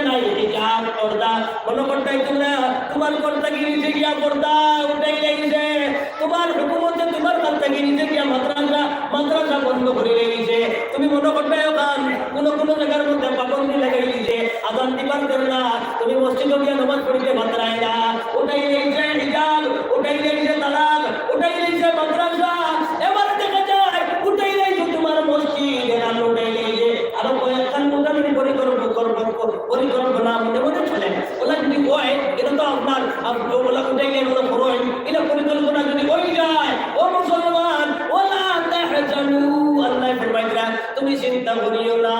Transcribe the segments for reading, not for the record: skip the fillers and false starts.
নাই হিজাব পর্দা। মনে করতাই তোমরা তোমার কর্তাকে নিচে গিয়া পর্দা উঠাই লেগেছে, তোমার হুকুমতে তোমার কর্তাকে নিচে গিয়া মাদ্রাসা বন্ধ করে লেগেছে। তুমি মনে করতাই ওখান কোনো জায়গার মধ্যে পাবন্দি লাগাই দিছে, আজান দিবার করে না, তুমি মসজিদে গিয়া নামাজ পড়িতে পারাই না। ওটাই লেগেছে হিজাব, ওটাই লেগেছে তালাক, ওটাই লেগেছে মাদ্রাসা। এবার দেখা যায় ওটাই লেগেছে তোমার মসজিদ, নাম ওটাই লেগেছে আরো কয়েকখান মোটামুটি পরিকল্পনা মধ্যে মধ্যে চলেন। ওলা যদি হয় এটা তো আপনার ওলা উঠে গিয়ে ওলা করোই, এটা পরিকল্পনা যদি হয়ে যায় ও মুসলমান ওলা তাহজানু, আল্লাহ ফরমাইরা তুমি চিন্তা করিও না,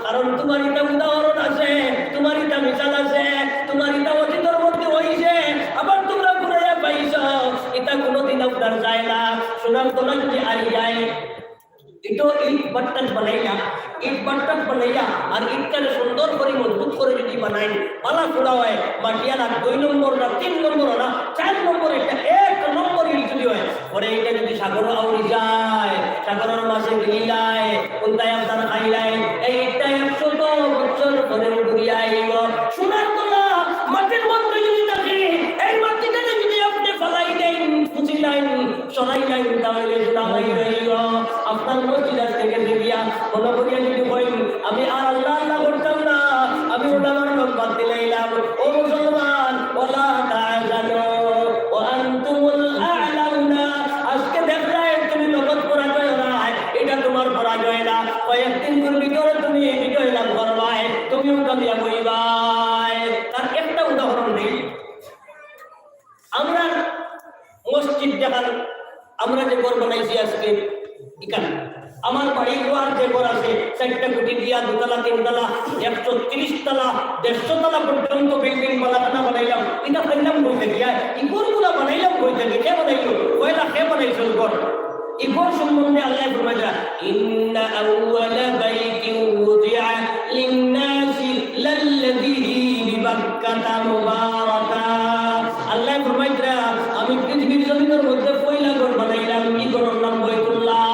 কারণ তোমার এটা উদাহরণ আছে, তোমার এটা মিসাল আছে, তোমার এটা অতীতের মধ্যে হয়েছে, আবার তোমরা ঘুরে পাইছো, এটা কোনোদিন আপনার যায় না। সোনার তোলা যদি আই যায় এটা ইট বাট্টান বানাইয়া, ইট বাট্টান বানাইয়া আর ইটটাকে সুন্দর করে মজবুত করে যদি বানাই, পালা ফোড়া হয় মাটিয়ালা 2 নম্বর না 3 নম্বর না 4 নম্বর, এটা 1 নম্বর ইট যদি হয় পরে এটা যদি সাগর আউরি যায়, সাগরের মাঝে গিলি যায়, কোনটায় আপনার খাইলাই এই ইটটা 100 বছর পরে ঘুরিয়া আইব। সোনার তোলা মাটির মধ্যে যদি থাকে, এই মাটিটাকে যদি আপনি ফলাই দেন, খুঁজি লাইন সরাই লাইন, তাহলে সোনা হইব। আপনার মসজিদ থেকে দেখিয়া মনে করিয়া যদি বলেন আমি আর আল্লাহ আল্লাহ করতাম না, আমি ওলামার লোক বাদ দিলাম। ও মুসলমান ওলা তাআলানু ওয়া আনতুমুল আ'লাউনা, আজকে দেখলাই তুমি নগদ পরাজয় না, এটা তোমার পরাজয় না, কয়েকদিন ভিতরে তুমি বিজয় লাভ করবাই, তুমিও কামিয়াব হইবাই। তার একটা উদাহরণ দিই, আমরা মসজিদ দেখান, আমরা যে ঘর বানাইছি আজকে এখানে আমার বাড়ির লোহার যে ঘর আছে 4টা কোটি দিয়া 2 তলা 3 তলা 130 তলা 150 তলা পর্যন্ত বিল্ডিং বানাইলাম, এটা করলাম বলতে গিয়া এই ঘরগুলা বানাইলাম বলতে গিয়ে কে বানাইলো, কয়লা কে বানাইছিল ঘর? এই ঘর সম্বন্ধে আল্লাহ ফরমায়া ইন্না আউওয়ালা বাইতিন উযিআ লিন-নাসি লাল্লাযী বিবাক্কাতা মুবারাকা। আল্লাহ ফরমায়া আমি পৃথিবীর জমিনের মধ্যে পয়লা ঘর বানাইলাম, এই ঘরের নাম বাইতুল্লাহ।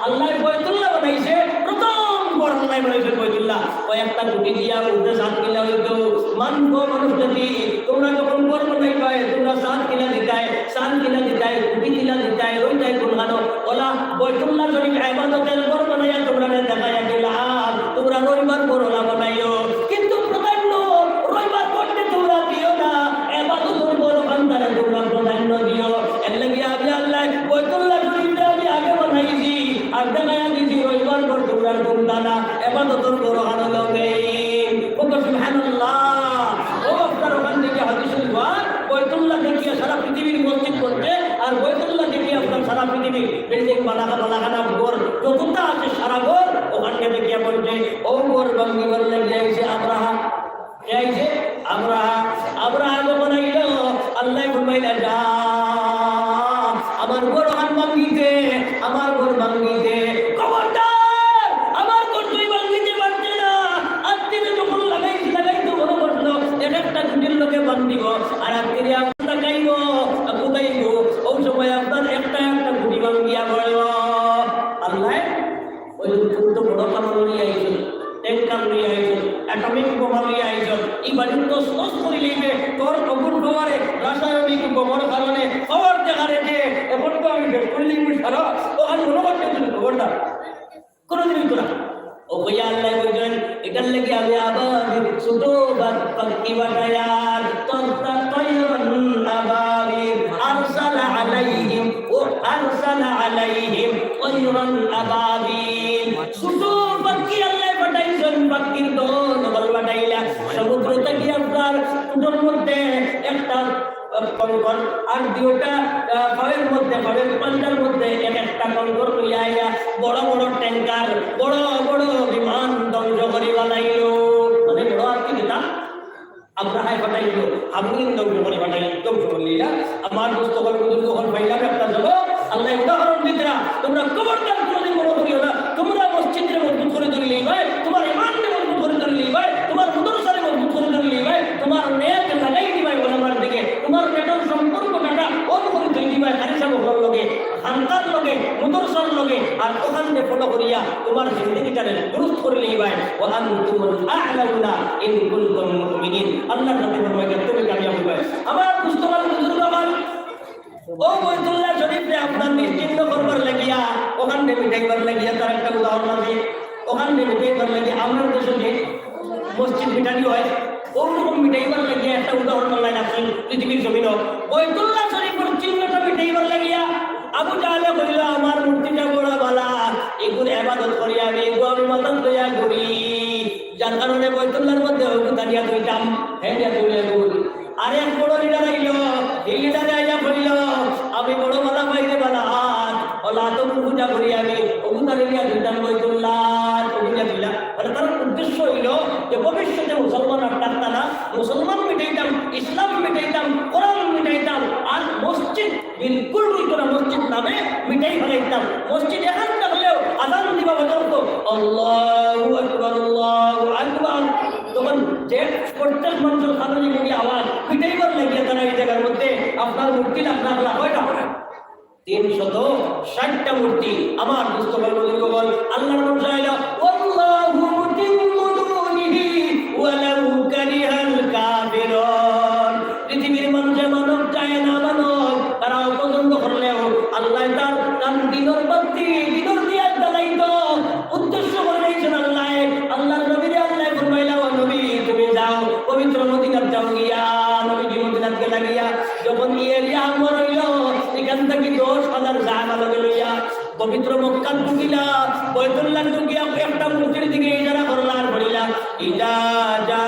আল্লাহ বাইতুল্লাহ বানাইছে, প্রথম ঘর আল্লাহ বানাইছে বাইতুল্লাহ। কয়েকটা গুটি দিয়া উঠে 7 কিলা হইতো, মানবো মানুষ জাতি তোমরা যখন ঘর বানাইবা তোমরা 7 কিলা দিতাই, 7 কিলা দিতাই, 2 কিলা দিতাই, ওইটাই কোন গানো ওলা বাইতুল্লাহ শরীফ ইবাদতের ঘর বানাইয়া তোমরা দেখাইয়া দিলাম, তোমরা রবিবার ঘর ওলা বানাইও, কিন্তু প্রাধান্য রবিবার করতে তোমরা দিও না, ইবাদতের ঘর বান্দারে তোমরা প্রাধান্য দিও। এর লাগি আমি আল্লাহ বাইতুল্লাহ শরীফটা আমি আগে বানাইছি, আর দেখাইয়া দিছি রবিবার ঘর তোমরা তোমরা না, ইবাদতের ঘর আনলো নেই। ও সুবহানাল্লাহ, ও আপনার ওখান থেকে হাদিস শরীফ বাইতুল্লাহ দেখিয়া সারা পৃথিবীর মসজিদ করতে, আর বাইতুল্লাহ দেখিয়া আপনার সারা পৃথিবীর বিল্ডিং বালাখানা ঘর যতটা আছে সারা ঘর ওখানে দেখিয়া বলছে ও ঘর ভাঙ্গি বললেন যাইছে আব্রাহা, যাইছে আব্রাহা যখন আইল আল্লাহ ফরমাইলা যা আমার ঘর ভাঙ্গিতে, আমার ঘর ভাঙ্গিতে, খবরদার আমার ঘর তুই ভাঙ্গিতে পারছে না। আত্মীয় যখন লাগাইতো মনে করলো একটা ছুটির লোকে বান্ধিব, আর আত্মীয় আপনার গাইব কুদাইব, ওই সময় আপনার একটা গুটি ভাঙ্গিয়া পড়ব। আল্লাহ ওই তো বড় কামড় নিয়ে আইছিল, ট্যাঙ্কার নিয়ে আইছিল, অ্যাটমিক বোমা নিয়ে আইছিল, এই বাড়ির তো স্নোস করে লিখবে তোর অগুন খবরে রাসায়নিক বোমার কারণে খবর দেখা রেখে এখন তো আমি বেশ করে লিখবি সারা, তো আমি মনে করতে খবরটা কোনোদিনই তোরা ও ভাইয়া আল্লাহ বলছেন এটার লেগে আমি আবার ছোট পাখি বানায়ার তন্তা তয়রন আবাবিল আরসালা আলাইহিম ও আরসালা আলাইহিম তয়রন আবাবিল। ছোট পাখি আল্লাহ বানাইছেন, পাখির দল বানাইলা সমুদ্র থেকে আপনার ছোটোর মধ্যে একটা কঙ্কর আর 2টা পায়ের মধ্যে পায়ের পাঞ্জার মধ্যে একটা কঙ্কর লইয়া বড় বড় ট্যাঙ্কার বড় বড় বিমান ধ্বংস করে বানাইল, মানে বড় আর কি যেটা আব্রাহায় বানাইল আপনি ধ্বংস করে বানাইল, ধ্বংস করলিলা আমার দোস্ত যখন পাইলাম একটা যাবো আল্লাহ উদাহরণ দিতরা তোমরা খবরদার কোনোদিন মনে করিও না তোমরা মসজিদে মজবুত করে ধরলেই ভাই, তোমার ইমানকে মজবুত করে ধরলেই ভাই, তোমার মুদরসারে মজবুত করে ধরলেই ভাই, তোমার নেক লাগাই দিবাই ওলামার দিকে, তোমার বেটার সম্পর্ক বেটা অনুকূল করে দিবাই খারিসা বহর লগে খানকার লগে মুদরসার লগে, আর ওখান থেকে ফলো করিয়া তোমার জিন্দগিটারে দুরুস্ত করলেই ভাই ওয়া আনতুমুল আ'লাউনা ইন কুনতুম মুমিনিন। আল্লাহ তাআলা ফরমায় তুমি কামিয়াব হবে। আমার মুস্তফা বুজুর্গ আমার ও বাইতুল্লাহ শরীফে আপনার নিশ্চিন্ত করবার লাগিয়া ওখানে মিটাইবার লাগিয়া তার একটা উদাহরণ আছে। ওখানে মিটাইবার লাগিয়া আমরা দেশে যে মসজিদ মিটানি হয় ওরকম মিটাইবার লাগিয়া একটা উদাহরণ আল্লাহ রাখছেন পৃথিবীর জমিন। বাইতুল্লাহ শরীফের চিহ্নটা মিটাইবার লাগিয়া আবু জাহলে কইল আমার মূর্তিটা বড় বালা, এগুলো ইবাদত করি আমি, এগুলো আমি মাথা লইয়া ঘুরি, যার কারণে বাইতুল্লাহর মধ্যে দাঁড়িয়ে দুইটাম হ্যাঁ তুলে ঘুরি। আর এক বড় লিডার আইল, এই লিডারে আইয়া বলিল আমি বড় বালা বাইরে বালা ওলা তো পূজা করি আমি, ওগুলা লিয়া দুইটাম বাইতুল্লাহ ওগুলা দিলা। মানে তার উদ্দেশ্য হইল যে ভবিষ্যতে মুসলমান আর ডাক্তার না, মুসলমান মিটাইতাম, ইসলাম মিটাইতাম, কোরআন মিটাইতাম, আর মসজিদ বিলকুল হইতো না, মসজিদ নামে মিটাই ফেলাইতাম। মসজিদ এখান থাকলেও আযান দিবা বদলত আল্লাহু আকবার আল্লাহু আকবার, তখন যে প্রত্যেক মানুষের সামনে গিয়ে আওয়াজ মিটাইবার লাগিয়ে তারা এই জায়গার মধ্যে আপনার মূর্তি আপনার কয়টা হবে 360টা মূর্তি। আমার মুস্তফা বল আল্লাহর নাম চাইলো আল্লাহু মুতিম্মু নূরিহি ওয়ালাউ কারিহাল কাফিরুন। পৃথিবীর মানুষে মানব চায় না মানব তারা পছন্দ করলেও আল্লাহ তার দিনের বাতি দিনের দিয়া জ্বালাইতো উদ্দেশ্য করে দিয়েছেন আল্লাহ। আল্লাহর নবীর আল্লাহ ফরমাইলা ও নবী তুমি যাও পবিত্র মদিনাত যাও গিয়া, নবী মদিনাত গেলা গিয়া যখন এরিয়া আমর হইল এখান থেকে 10,000 জাহান লগে লইয়া পবিত্র মক্কা ঢুকিলা, বাইতুল্লাহ ঢুকিয়া একটা মূর্তির দিকে ইশারা করলার বলিলা ইদা জা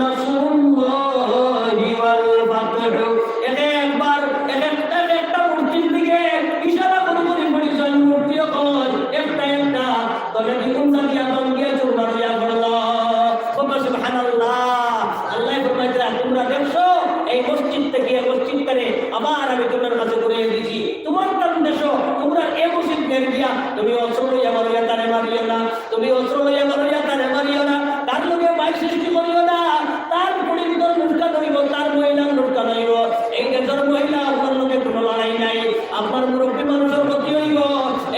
নাসরুল্লাহি ওয়াল ফাতহু। একবার একটা মূর্তির দিকে ইশারা করে বলিছেন মূর্তি কল একটা একটা তবে দ্বিগুণ দিয়া বঙ্গিয়া চুরমার হইয়া পড়ল। সুবহানাল্লাহ। আল্লাহ ফরমাইছে তোমরা দেখছো এই মসজিদ থেকে মসজিদ করে আবার আমি তোমার কাছে করে দিয়েছি, তোমার টান দেশো তোমরা এই মসজিদ বের গিয়া তুমি অস্ত্র লইয়া মারিয়া তারে মারিও না, তুমি অস্ত্র লইয়া মারিয়া তারে মারিও না, তার লোকে বাইক সৃষ্টি করিও না, তার পরিবার লুটকা ধরিব, তার মহিলা লুটকা ধরিব। এই দেশের মহিলা আপনার লোকে কোনো লড়াই নাই, আপনার মুরব্বী মানুষের প্রতি হইব,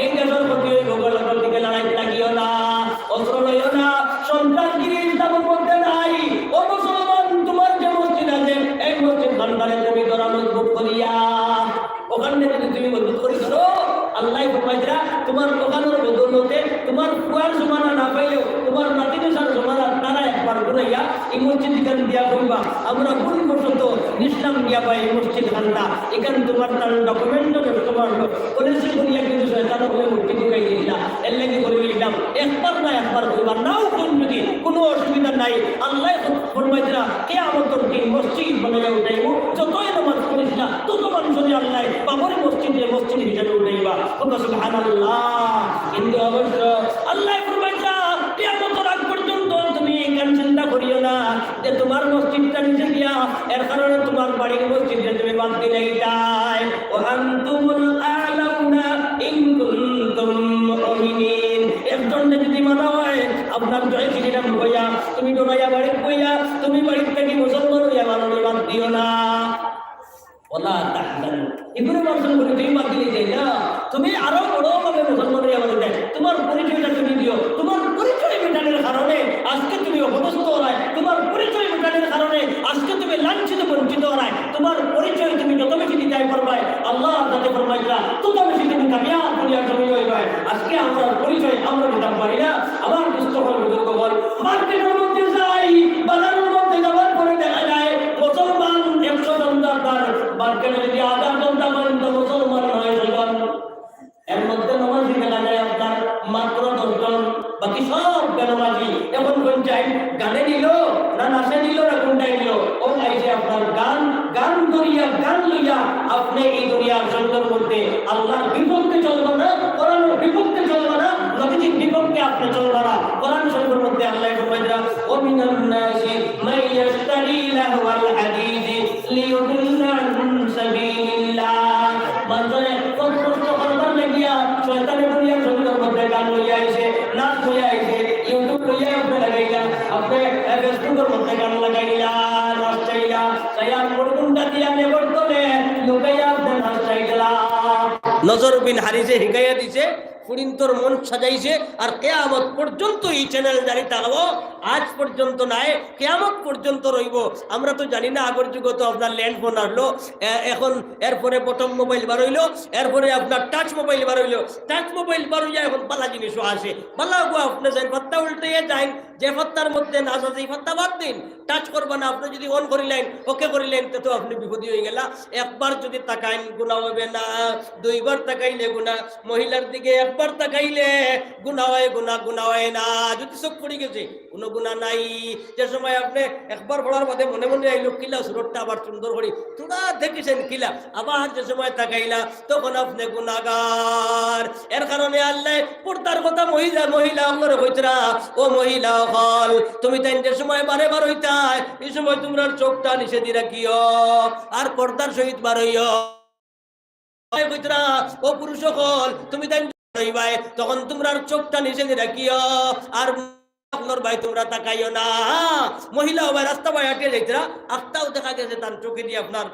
এই দেশের প্রতি হইব, গলার দিকে লড়াই লাগিও না, অস্ত্র লইও না, সন্ত্রাসগিরি ইসলামের মধ্যে নাই। ও মুসলমান তোমার যে মসজিদ আছে এই মসজিদ ভান্ডারে তুমি ধরা মজবুত করিয়া ওখানে যদি তুমি মজবুত করি ধরো আল্লাহ ফরমাইরা তোমার দোকানের বদৌলতে তোমার কুয়ার জমানা না পাইলেও তোমার নাতি দেশার জমানা তারা একবার ঘুরাইয়া এই মসজিদ এখান দিয়া করবা। আমরা কোন বসত ইসলাম দিয়া পাই এই মসজিদ খান্ডা এখানে তোমার তার ডকুমেন্ট তোমার পলিসি করিয়া কিন্তু তারা বলে মসজিদ ঢুকাই দিলা এর লাগে করে দিলাম একবার না একবার করবার নাও কোন যদি কোনো অসুবিধা নাই। আল্লাহ ফরমাইরা কে আমাদের দিন মসজিদ বানাইয়া উঠাইব, যতই নামাজ পড়িস না তত মানুষ আল্লাহ বাবরে মসজিদ হিসাবে উঠাইবা। সুবহানাল্লাহ। কিন্তু অবশ্য আল্লাহ ফরমাইরা কিয়ামতের আগ পর্যন্ত তুমি কেন চিন্তা করিও না যে তোমার মসজিদটা নিচে দিয়া এর কারণে তোমার বাড়ির মসজিদে তুমি বাদ দিলে তাই ওয়া আনতুমুল আ'লাউনা ইন কুনতুম মুমিনিন। একজন যদি মানা হয় আপনার জয় চিঠিটা কইয়া তুমি ডোনাইয়া বাড়িতে কইয়া তুমি বাড়ির থেকে মুসলমান হইয়া বানানো বাদ দিও না। ওলা তাহজান এগুলো মানুষ করে তুমি বাদ দিলে যাই না, তুমি আরো বড়ভাবে মুসলমান হইয়া বানাতে তোমার পরিচয়টা তুমি দিও। তোমার পরিচয় মেটানোর কারণে আজকে তুমি অপদস্থ হরায়, তোমার পরিচয় মেটানোর কারণে আজকে তুমি লাঞ্ছিত বঞ্চিত হরায়, তোমার পরিচয় তুমি যত বেশি দিতে পারবাই আল্লাহ তাতে ফরমাইরা তত বেশি তুমি কামিয়াব করিয়া তুমি হইবাই। আজকে আমরা পরিচয় আমরা মেটাতে পারি না। আমার মুস্তফার বুজুর্গ বল মার্কেটের মধ্যে যাই বাজারের মধ্যে যাওয়ার পরে দেখা যায় মুসলমান 100 জনদার মার্কেটে যদি 1000 জনতা পর্যন্ত মুসলমান নয় সেজন এর মধ্যে নামাজি দেখা যায় আপনার মাত্র 10 জন, বাকি সব বেনামাজি। এখন কোন চাই গানে নিল না নাচে নিল না কোনটাই নিল ও আইছে আপনার গান ধরিয়া গান লইয়া আপনি এই দুনিয়ার জগতের মধ্যে আল্লাহর বিপক্ষে চলবে না, কোরআনের বিপক্ষে চলবে না, নবীজির বিপক্ষে আপনি চলবে না। কোরআন শরীফের মধ্যে আল্লাহ ফরমাইরা ওয়া মিনান নাসি মান ইয়াশতারি লাহওয়াল হাদিসি লিয়ুদিল্লা আন সাবিলিল্লাহ। মানুষে কষ্ট করবার লাগিয়া শয়তানের দুনিয়ার জগতের মধ্যে গান লইয়া আইছে, নাচ লইয়া আইছে, ইউটিউব লইয়া আপনি লাগাইলা, আপনি ফেসবুকের মধ্যে গান লাগাইলা, নাচ চাইলা, সায়ার পড়গুনটা দিয়া নেবর করে লুকাইয়া আপনি নাচ চাইলা। নজর বিন হারিসে হিকায়া দিছে ফুরিন্তর মন সাজাইছে আর কিয়ামত পর্যন্ত এই চ্যানেল জারি থাকবো আজ পর্যন্ত নাই কিয়ামত পর্যন্ত রইব আমরা তো জানি না আগের যুগে তো আপনার ল্যান্ড ফোন আসলো এখন এরপরে প্রথম মোবাইল বার হইলো এরপরে আপনার টাচ মোবাইল বার হইলো টাচ মোবাইল বার হইয়া এখন পালা জিনিসও আসে পালা গো আপনি যাই পাত্তা উল্টে যাই যে পাত্তার মধ্যে না আছে এই পাত্তা বাদ দিন টাচ করবা না আপনি যদি অন করিলেন ওকে করিলেন তো আপনি বিপদী হয়ে গেলা একবার যদি তাকাইন গুনাহ হবে না দুইবার তাকাইলে গুনাহ মহিলার দিকে একবার তাকাইলে গুনাহ হয় না যদি চোখ পড়ে গেছে কোনো গুনাহ নাই যে সময় আপনি একবার পড়ার বাদে মনে মনে আইলো কিলা সুরতটা আবার সুন্দর করে তোরা দেখেছেন কিলা আবার যে সময় তাকাইলা তখন আপনি গুনাহগার এর কারণে আল্লাহ পর্দার কথা মহিলা আমরে কইতরা ও মহিলা হল তুমি তাই যে সময় বারে বার হইতা এই সময় তোমরা চোখটা নিচে দিয়ে রাখিও আর পর্দার সহিত বার হইও কইতরা ও পুরুষ হল তুমি তাই তখন তোমরা চোখটা নিচে দিয়ে রাখিও আর আপনার ভাই তোমরা তাকাইও না মহিলা ভাই রাস্তা ভাই হাঁটিয়ে যাইতরা আস্তাও দেখা গেছে তার চোখে দিয়ে আপনার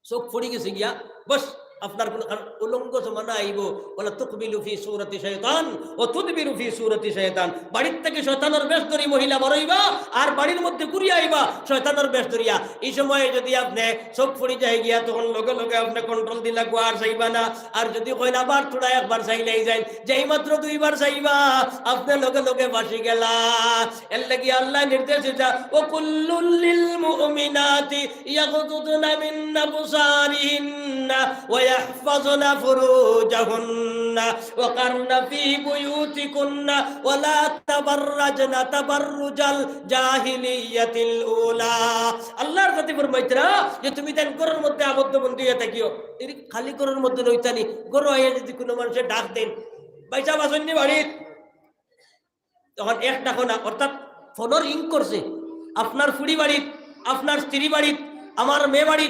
চোখ পড়ে গেছে গিয়া বস আপনার কোন উলঙ্গ জমানা আইব বলা তুকবিলু ফি সূরাতি শাইতান ও তুদবিরু ফি সূরাতি শাইতান বাড়ির থেকে শয়তানের বেশ ধরি মহিলা বড়ইবা আর বাড়ির মধ্যে ঘুরিয়া আইবা শয়তানের বেশ ধরিয়া এই সময়ে যদি আপনি চোখ পড়ে যায় গিয়া তখন লগে লগে আপনি কন্ট্রোল দিলা গো আর চাইবা না আর যদি কইনা আবার থোড়া একবার চাইলেই যায় যেই মাত্র দুইবার চাইবা আপনি লগে লগে বাসি গেলা এর লাগি আল্লাহ নির্দেশ দিতা ও কুল্লুল লিল মুমিনাতি ইয়াগুদুনা মিন আবসারিহিন্না ওয়া يحفظن فروجهن وقرن في بيوتكن ولا تبرجن تبرج الجاهلية الأولى আল্লাহর কাছে ফরমাইতরা যে তুমি দেন ঘরের মধ্যে আবদ্ধ বন্দী হয়ে থাকিও এই খালি ঘরের মধ্যে রইতানি ঘর আইয়া যদি কোনো মানুষে ডাক দেন পয়সা বাসননি বাড়ি তখন এক ডাকো না অর্থাৎ ফোন রিং করছে আপনার ফুড়ি বাড়ি আপনার স্ত্রী বাড়ি আমার মেয়ে বাড়ি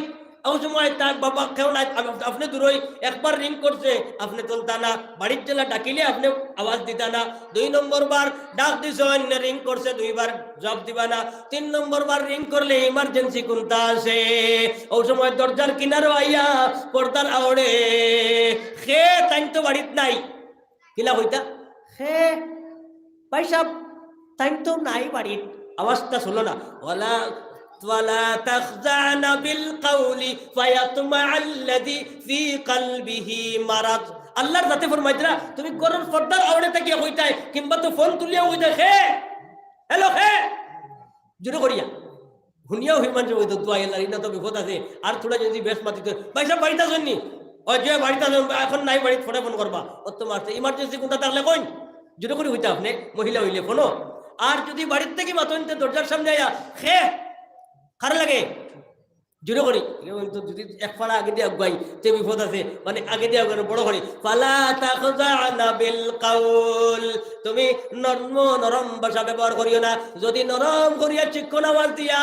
ওই সময় তার বাবা কেউ নাই আপনি দূরই একবার রিং করছে আপনি তুলতা না বাড়ির জেলা ডাকিলে আপনি আওয়াজ দিতা না 2 নম্বর বার ডাক দিছেন রিং করছে 2 বার জবাব দিবা না 3 নম্বর বার রিং করলে ইমার্জেন্সি কোনটা আছে ওই সময় দরজার কিনারে আইয়া পর্দার আওড়ে খে তাই তো বাড়িত নাই কিলা হইতা হে ভাই সাহেব তাই তো নাই বাড়িত আওয়াজটা শুনো না ওয়ালা ولا تخزعن بالقول فيطمع الذي في قلبه مرض আল্লাহর জাতে ফরমাইতরা তুমি গরর পর্দার আওড়ে তাকিয়া কইতাই কিংবা তো ফোন তুলিয়া কইতাই হে হ্যালো হে জুরে করিয়া হুনিয়াও হিমান যে কইতো দুয়া আল্লাহর ইনা তো বিপদ আছে আর থোড়া যদি বেশ মাতিতে ভাই সাহেব বাড়িতে আসেননি ও যে বাড়িতে এখন নাই বাড়িতে ফোন করবা ও তো মারতে ইমার্জেন্সি কোনটা থাকলে কইন জুরে করি হইতা আপনি মহিলা হইলে ফোনো আর যদি বাড়ির থেকে মাতন দরজার সামনে আয়া হে খারাপ লাগে জুড়ে করি যদি এক পাড়া আগে দিয়ে আগুয়াই তে বিপদ আছে মানে আগে দিয়ে আগুয়ার বড় করি ফালা তাখজানা বিল কাউল তুমি নরম ভাষা ব্যবহার করিও না যদি নরম করিয়া চিকন আওয়াজ দিয়া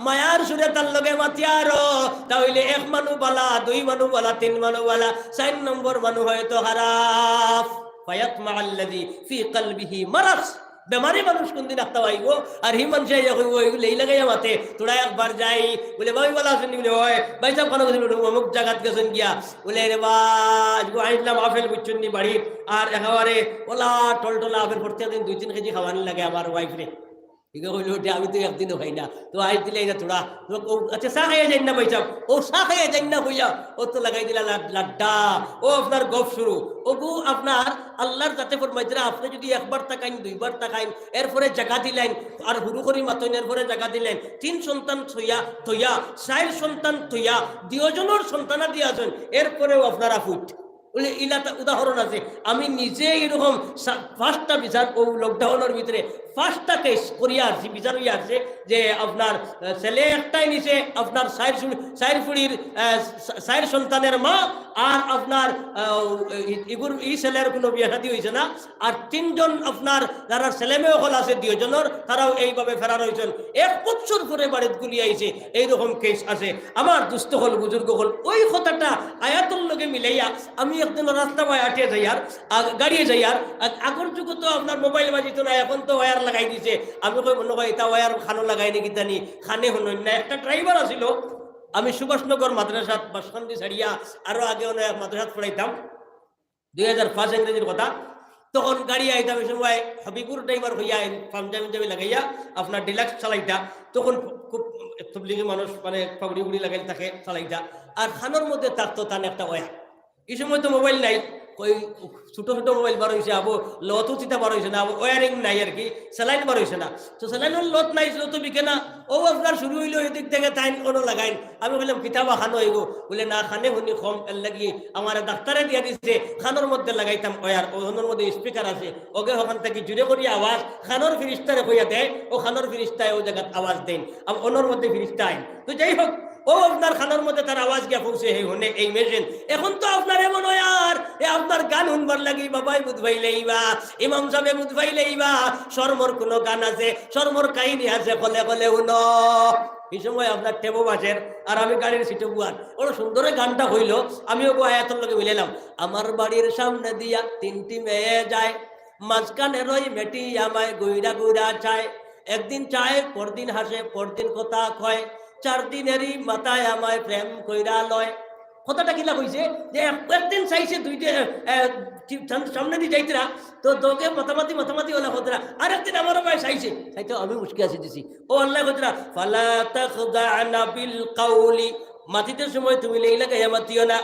মায়ার সুরে তার লগে মাতিয়ারো তাহলে 1 মানু বালা 2 মানু বালা 3 মানু বালা 4 নম্বর মানু হয়তো খারাপ ফায়াতমা আল্লাযী ফি কলবিহি মারাস বেমারি মানুষ কোনদিন একটা আইব আর হি মানুষ এই লাগাইয়া মাতে তোরা একবার যাই বলে ভাই বলা শুনি বলে হয় ভাই সাহেব খানা অমুক জায়গাত গেছেন গিয়া বলে রে বাজ আইসলাম আপেল বুঝছেন নি বাড়ি আর একেবারে ওলা টলটলা আপেল ভর্তি দিন 2-3 কেজি খাওয়ানি লাগে আমার ওয়াইফ রে ঠিক হইল ওঠে আমি তো একদিনও খাই না তো আই দিলে তোরা আচ্ছা চা খাইয়া যাই না ভাই সাহেব ও চা খাইয়া যাই না হইয়া ও তো লাগাই দিলা লাড্ডা ও আপনার গপ শুরু ও গু আপনার আল্লাহর জাতে ফরমাইতরা আপনি যদি একবার তাকাইন 2 বার তাকাইন এরপরে জায়গা দিলেন আর হুরু করি মাতইন এরপরে জায়গা দিলেন 3 সন্তান থইয়া 4 সন্তান থইয়া 2 জনের সন্তানা দিয়াছেন এরপরেও আপনারা ফুট বলে ইলাটা উদাহরণ আছে আমি নিজে এরকম 5টা বিচার ও লকডাউনের ভিতরে 5টা কেস করিয়া আসছি বিচার হইয়া আসছে যে আপনার ছেলে একটাই নিচে আপনার 4 ফুড়ির 4 সন্তানের মা আর আপনার এই ছেলের কোনো বিয়ে শাদী হয়েছে না আর 3 জন আপনার যারা ছেলে মেয়ে হল আছে 2 জনের তারাও এইভাবে ফেরার হয়েছেন 1 বছর করে বাড়িতে গুলি আইছে এইরকম কেস আছে আমার দুস্থ হল বুজুর্গ হল ওই কথাটা আয়াতুল লগে মিলাইয়া আমি একদিন রাস্তা বাই আটিয়ে যাই আর গাড়িয়ে যাই আর আগর যুগ তো আপনার মোবাইল বাজিত না এখন তো ওয়ার লাগাই দিছে আমি কই মনে হয় এটা ওয়ার খানো লাগাই নাকি জানি খানে হন না একটা ড্রাইভার আছিল আমি সুভাষনগর মাদ্রাসাত বাসকান্দি ছাড়িয়া আরো আগে অনেক মাদ্রাসাত পড়াইতাম 2005 ইংরেজির কথা। তখন গাড়ি আইতাম এই সময় হাবিবুর ড্রাইভার হইয়া পাঞ্জাবি লাগাইয়া আপনার ডিলাক্স চালাইতা। তখন খুব তবলিগি মানুষ মানে পাগড়ি উড়ি লাগাই তাকে চালাইতা। আর খানোর মধ্যে থাকতো তান একটা ওয়া। এই সময় তো মোবাইল নাই, ওই ছোট ছোট মোবাইল বার হয়েছে, আবো লত চিতা বার হয়েছে না, আবো ওয়ারিং নাই আর কি, স্যালাইন বার হয়েছে না। তো স্যালাইনের লত নাই, লত বিকে না। ও আপনার শুরু হইলো এদিক থেকে তাইন কোনো লাগাইন। আমি বললাম কিতাবা খানো হইব, বলে না খানে শুনি কম এর লাগি আমার ডাক্তারে দিয়া দিচ্ছে খানোর মধ্যে লাগাইতাম ওয়ার, ওখানোর মধ্যে স্পিকার আছে, ওকে ওখান থেকে জুড়ে করি আওয়াজ খানোর ফিরিস্তারে কইয়া দেয়, ও খানোর ফিরিস্তায় ও জায়গায় আওয়াজ দেন, ওনোর মধ্যে ফিরিস্তায়। তো যাই হোক, ও আপনার খানার মধ্যে তার আওয়াজ গিয়া পৌঁছে হনে এই মেশিন। এখন তো আপনার এমন হয় আর আপনার গান শুনবার লাগি বাবাই বুধবাইলেইবা, ইমাম সাহেব বুধবাইলেইবা, শর্মর কোন গান আছে, শর্মর কাহিনী আছে, ফলে ফলে উনো। এই সময় আপনার টেবো বাসের আর আমি গাড়ির সিটে বুয়ার, ওর সুন্দর গানটা হইল। আমিও আয়াতের লোকে মিলাইলাম, আমার বাড়ির সামনে দিয়া 3টি মেয়ে যায়, মাঝখানে রই মেটি আমায় গুইরা গুইরা চায়, একদিন চায় পরদিন হাসে, পরদিন কথা কয়, 4 দিনেরই মাথায় আমায় প্রেম কইরা লয়। কথাটা কিলা কইছে যে একদিন চাইছে, 2 দিন সামনে দিয়ে যাইতরা, তো তোকে মাতামাতি ওলা খতরা, আর একদিন আমার ভাই চাইছে, তাই তো আমি মুশকিল আছে দিছি। ও আল্লাহ খতরা ফালা তাখদা'না বিল কাউলি, মাতিতে সময় তুমি লেইলা গায়া মাতিও না,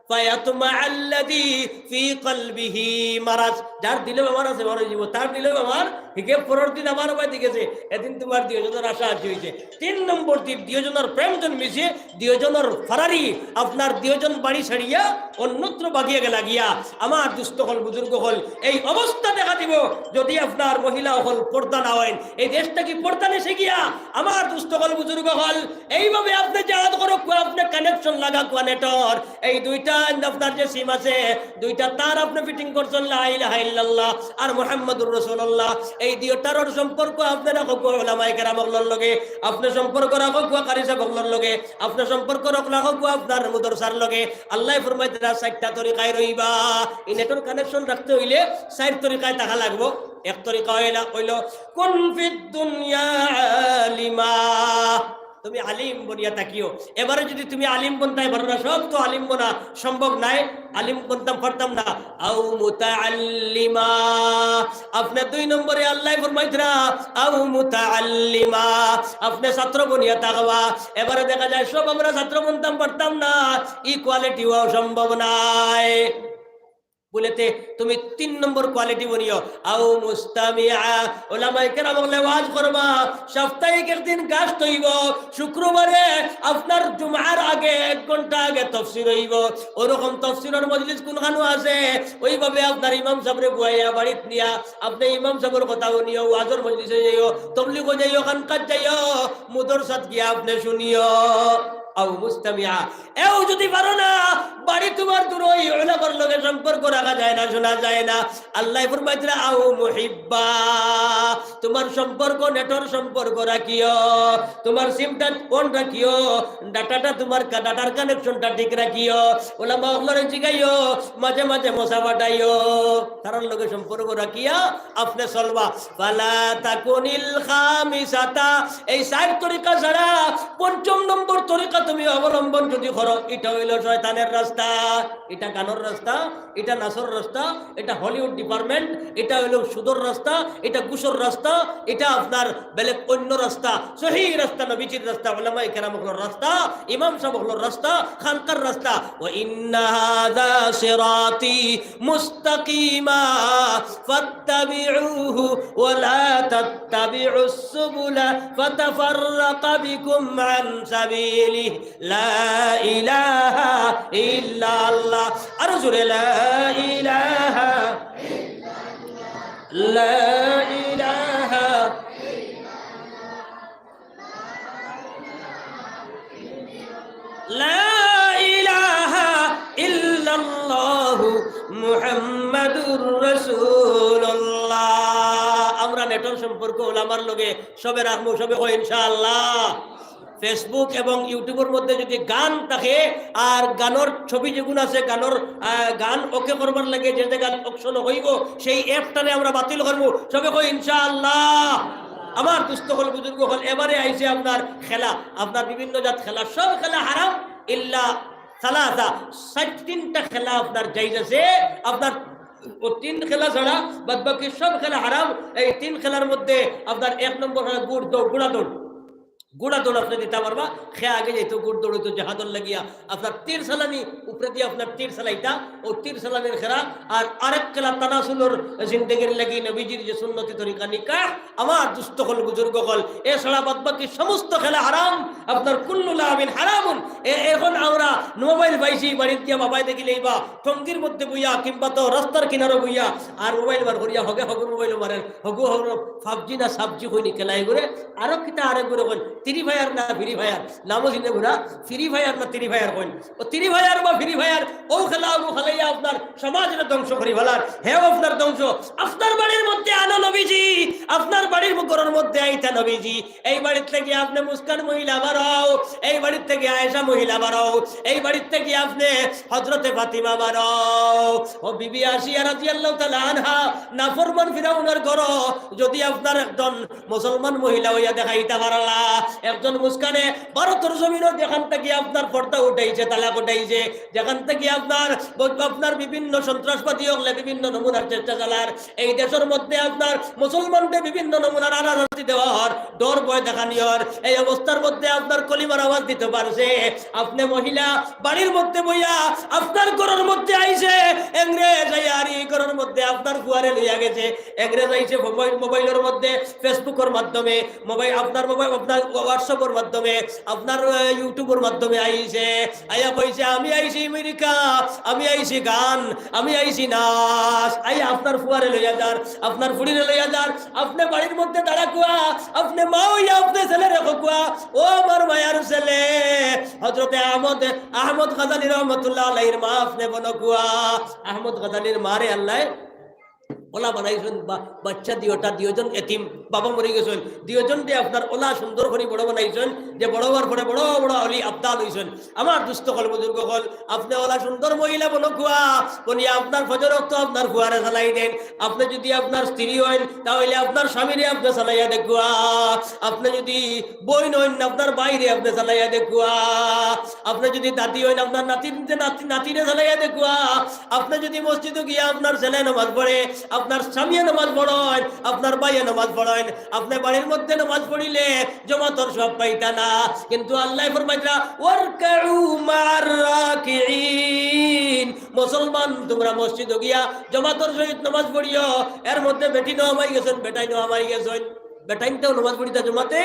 ফায়াতমা আল্লাযী ফি কলবিহি মারাজ, যার দিলে আমার আছে মরে যাব, তার দিলে আমার হিকে পরের দিন আমার ভাই দিকেছে, এদিন তোমার দুইজনের আশা আছে হইছে। 3 নম্বর দিন দুইজনের প্রেম জন্মিছে, দুইজনের ফারারি আপনার দুইজন বাড়ি ছাড়িয়া অন্যত্র বাগিয়ে গেলা গিয়া। আমার দুস্থ হল বুজুর্গ হল এই অবস্থা দেখা দিব যদি আপনার মহিলা হল পর্দা না হয়। এই দেশটা কি পর্দা নেছে গিয়া আমার দুস্থ হল বুজুর্গ হল এইভাবে আপনি জাহাজ করো, আপনি কানেকশন লাগা কোয়ানেটর, এই 2টা আপনার যে সিম আছে 2টা তার আপনি ফিটিং করছেন, লা ইলাহা ইল্লাল্লাহ আর মুহাম্মাদুর রাসূলুল্লাহ, এই 2টার সম্পর্ক আপনার রাখো উলামায়ে কেরামের লগে, আপনি সম্পর্ক রাখো কারি সাহেবের লগে, আপনি সম্পর্ক রাখো আপনার মুদরসার লগে। আল্লাহ ফরমাইতে 4টা তরিকায় রইবা। এই নেটওয়ার্ক কানেকশন রাখতে হইলে 4 তরিকায় টাকা লাগবো। এক তরিকা হইল কুন ফিদ দুনিয়া আলিমা, তুমি আলিম বনিয়া তাকিও। এবারে যদি তুমি আলিম বনতাই পারো না, সব তো আলিম বনা সম্ভব নাই, আলিম বনতাম পারতাম না। আও মুতাআল্লিমা, আপনি 2 নম্বরে আল্লাহ ফরমাইতরা আও মুতাআল্লিমা, আপনি ছাত্র বনিয়া তাকবা। এবারে দেখা যায় সব আমরা ছাত্র বনতাম পারতাম না, ইকুয়ালিটি হওয়া সম্ভব নাই। বলেতে তুমি 3 নম্বর কোয়ালিটি বনিও আও মুস্তামিআ, উলামায়ে কেরাম বলে ওয়াজ করবা, সাপ্তাহিক একদিন গাছ হইব, শুক্রবারে আপনার জুমার আগে 1 ঘন্টা আগে তাফসীর হইব। ওরকম তাফসীরের মজলিস কোনখানে আছে, ওইভাবে আপনার ইমাম সাহেবরে বুয়াইয়া বাড়িতে নিয়া আপনি ইমাম সাহেবের কথা শুনিও, ওয়াজের মজলিসে যাইও, তবলিগে যাইও, খানকাত যাইও, মুদরসাত গিয়া আপনি শুনিও। আও মুস্তামিআ, এও যদি পারো না বাড়ি তোমার দূর ওই উলামার লগে সম্পর্ক রাখা যায় না, শোনা যায় না। আল্লাহ ফরমাইতরা আও মুহিব্বা, তোমার সম্পর্ক নেটওয়ার্ক সম্পর্ক রাখিও, তোমার সিমটা অন রাখিও, ডাটাটা তোমার ডাটার কানেকশনটা ঠিক রাখিও, উলামা ওগুলোরে জিগাইও, মাঝে মাঝে মশা বাটাইও, তার লগে সম্পর্ক রাখিয়া আপনি চলবা। ফালা তাকুনিল খামিসাতা, এই 4 তরিকা ছাড়া 5ম নম্বর তরিকা তুমি অবলম্বন যদি করো, এটা হইল শয়তানের রাস্তা, এটা গানের রাস্তা, এটা নাচর রাস্তা, এটা হলিউড ডিপার্টমেন্ট, এটা হইল সুদর রাস্তা, এটা গুসর রাস্তা, এটা আপনার বেলেগ অন্য রাস্তা। সহি রাস্তা নবীজির রাস্তা, উলামায়ে কেরামের রাস্তা, ইমাম সাহেবের রাস্তা, খানকার রাস্তা। ওয়া ইন্না হাযা সিরাতি মুস্তাকিমা ফাত্তাবিউহু ওয়া লা তাত্তাবিউস সুবুলা ফাতাফাররাকা বিকুম আন সাবিলিহি লা ইলাহা ইল্লাল্লাহ। আর জোরে লা ইলাহা ইল্লাল্লাহ, লা ইলাহা লা ইলাহা ইল্লাল্লাহু মুহাম্মাদুর রাসূলুল্লাহ। আমরা নেটওয়ার্ক সম্পর্ক ওলামার লগে সবে রাখবো, সবে কই ইনশাআল্লাহ। ফেসবুক এবং ইউটিউবের মধ্যে যদি গান থাকে আর গানের ছবি যেগুলো আছে, গান ওকে করবার লাগে, যে গান অপশন হইব সেই অ্যাপটারে আমরা বাতিল করবো, সবে কই ইনশাআল্লাহ। আমার দুস্থ হল বুজুর্গ হল এবারে আইছে আপনার খেলা, আপনার বিভিন্ন জাত খেলা, সব খেলা হারাম ইল্লা সালাসা, 60টা খেলা আপনার জায়েজ আছে। আপনার ও তিন খেলা ছাড়া বাদ বাকি সব খেলা হারাম। এই তিন খেলার মধ্যে আপনার 1 নম্বর হলো গুড়া দৌড় আপনি দিতে পারবা, খেয়ে আগে যেত গুড় দৌড়িত জাহাদর লাগিয়া আপনার তীর সালামি উপরে দিয়ে আপনার তীর সালাইটা ও তীর সালামের খেলা। আর আরেক খেলা তানাসুলর জিন্দেগির লাগি নবীজির যে সুন্নতি তরিকা নিকাহ। আমার দুস্থ হল বুজুর্গ হল এছাড়া বাদ বাকি সমস্ত খেলা হারাম, আপনার কুল্লু লামিন হারামুন। এখন আমরা মোবাইল পাইছি বাড়ির দিয়া বাবাই দেখিলেই বা টঙ্গির মধ্যে বইয়া কিংবা তো রাস্তার কিনারে বইয়া আর মোবাইল বার করিয়া হগে হগু মোবাইল মারেন হগু হগ ফাবজি না সাবজি হইনি খেলাই করে আরো কিতা আরেক করে কইন ফ্রি ফায়ার না ফ্রি ফায়ার নামও চিনে ঘুরা ফ্রি ফায়ার না ফ্রি ফায়ার কইন ও ফ্রি ফায়ার বা ফ্রি ফায়ার ও খেলা ও খেলাইয়া আপনার সমাজের ধ্বংস করি ফেলার হেও আপনার ধ্বংস। আপনার বাড়ির মধ্যে আনো নবীজি, আপনার বাড়ির ঘরের মধ্যে আইতা নবীজি। এই বাড়ির থেকে আপনি মুস্কান মহিলা বাড়াও, এই বাড়ির থেকে আয়েশা মহিলা বাড়াও, এই বাড়ির থেকে আপনি হযরতে ফাতিমা বাড়াও। ও বিবি আসিয়া রাদিয়াল্লাহু তাআলা আনহা নাফরমান ফিরাউনের ঘর যদি আপনার একজন মুসলমান মহিলা হইয়া দেখাইতা পারলা, একজন মুস্কানে ভারতের জমিনে যেখান থেকে আপনার পর্দা উঠাইছে তালাক উঠাইছে, যেখান থেকে আপনার বিভিন্ন সন্ত্রাসবাদী হলে বিভিন্ন নমুনার চেষ্টা চালার, এই দেশের মধ্যে আপনার মুসলমানদের বিভিন্ন নমুনার আনারতি দেওয়া হর ডর ভয় দেখানি হর, এই অবস্থার মধ্যে আপনার কলিমার আওয়াজ দিতে পারছে। আপনি মহিলা বাড়ির মধ্যে বইয়া আপনার ঘরের মধ্যে আইছে ইংরেজ আর এই ঘরের মধ্যে আপনার ফুয়ারে লইয়া গেছে। ইংরেজ আইছে মোবাইলের মধ্যে ফেসবুকের মাধ্যমে মোবাইল আপনার হোয়াটসঅ্যাপের মাধ্যমে আপনার ইউটিউবের মাধ্যমে আইছে, আইয়া কইছে আমি আইছি আমেরিকা, আমি আইছি গান, আমি আইছি নাচ। আইয়া আপনার ফুয়ারে লইয়া যান, আপনার ফুড়িরে লইয়া যান, আপনি বাড়ির মধ্যে দাঁড়া কুয়া, আপনি মা হইয়া আপনি ছেলে রেখো কুয়া, ও আমার মায়ার ছেলে হযরতে আহমদ গাজালি রহমাতুল্লাহ আলাইহির মা আপনি বনো কুয়া। আহমদ গাজালির মারে আল্লাহ ওলা বানাইছেন, বাচ্চা দুইজন এতিম বাবা মরে গেছেন, দুইজন দিয়ে আপনার ওলা সুন্দর করে বড় বানাইছেন, যে বড় হওয়ার পরে বড় বড় অলি আবদাল হইছেন। আমার দুস্থ হল বুজুর্গ হল আপনি ওলা সুন্দর মহিলা বনো খুয়া বনিয়া আপনার ফজর রক্ত আপনার ফুয়ারে চালাই দেন। আপনি যদি আপনার স্ত্রী হন তাহলে আপনার স্বামীরে আপনি চালাইয়া দেখুয়া, আপনি যদি বই নন আপনার বাইরে আপনি চালাইয়া দেখুয়া, আপনি যদি দাদি হন আপনার নাতিরে চালাইয়া দেখুয়া, আপনি যদি মসজিদে গিয়া আপনার ছেলে নামাজ পড়ে, আপনার স্বামী নামাজ পড়েন, আপনার ভাইয়ে নামাজ পড়েন, আপনি বাড়ির মধ্যে নামাজ পড়িলে জমাতর সব পাইতা না। কিন্তু আল্লাহ ফরমাইরা ওয়ারকাউ মা'আর রাকিঈন, মুসলমান তোমরা মসজিদে গিয়া জমাতর সহিত নামাজ পড়িও। এর মধ্যে বেটি নামাই গেছেন, বেটাই নামাই গেছেন, বেটাইনতেও নামাজ পড়িতে জমাতে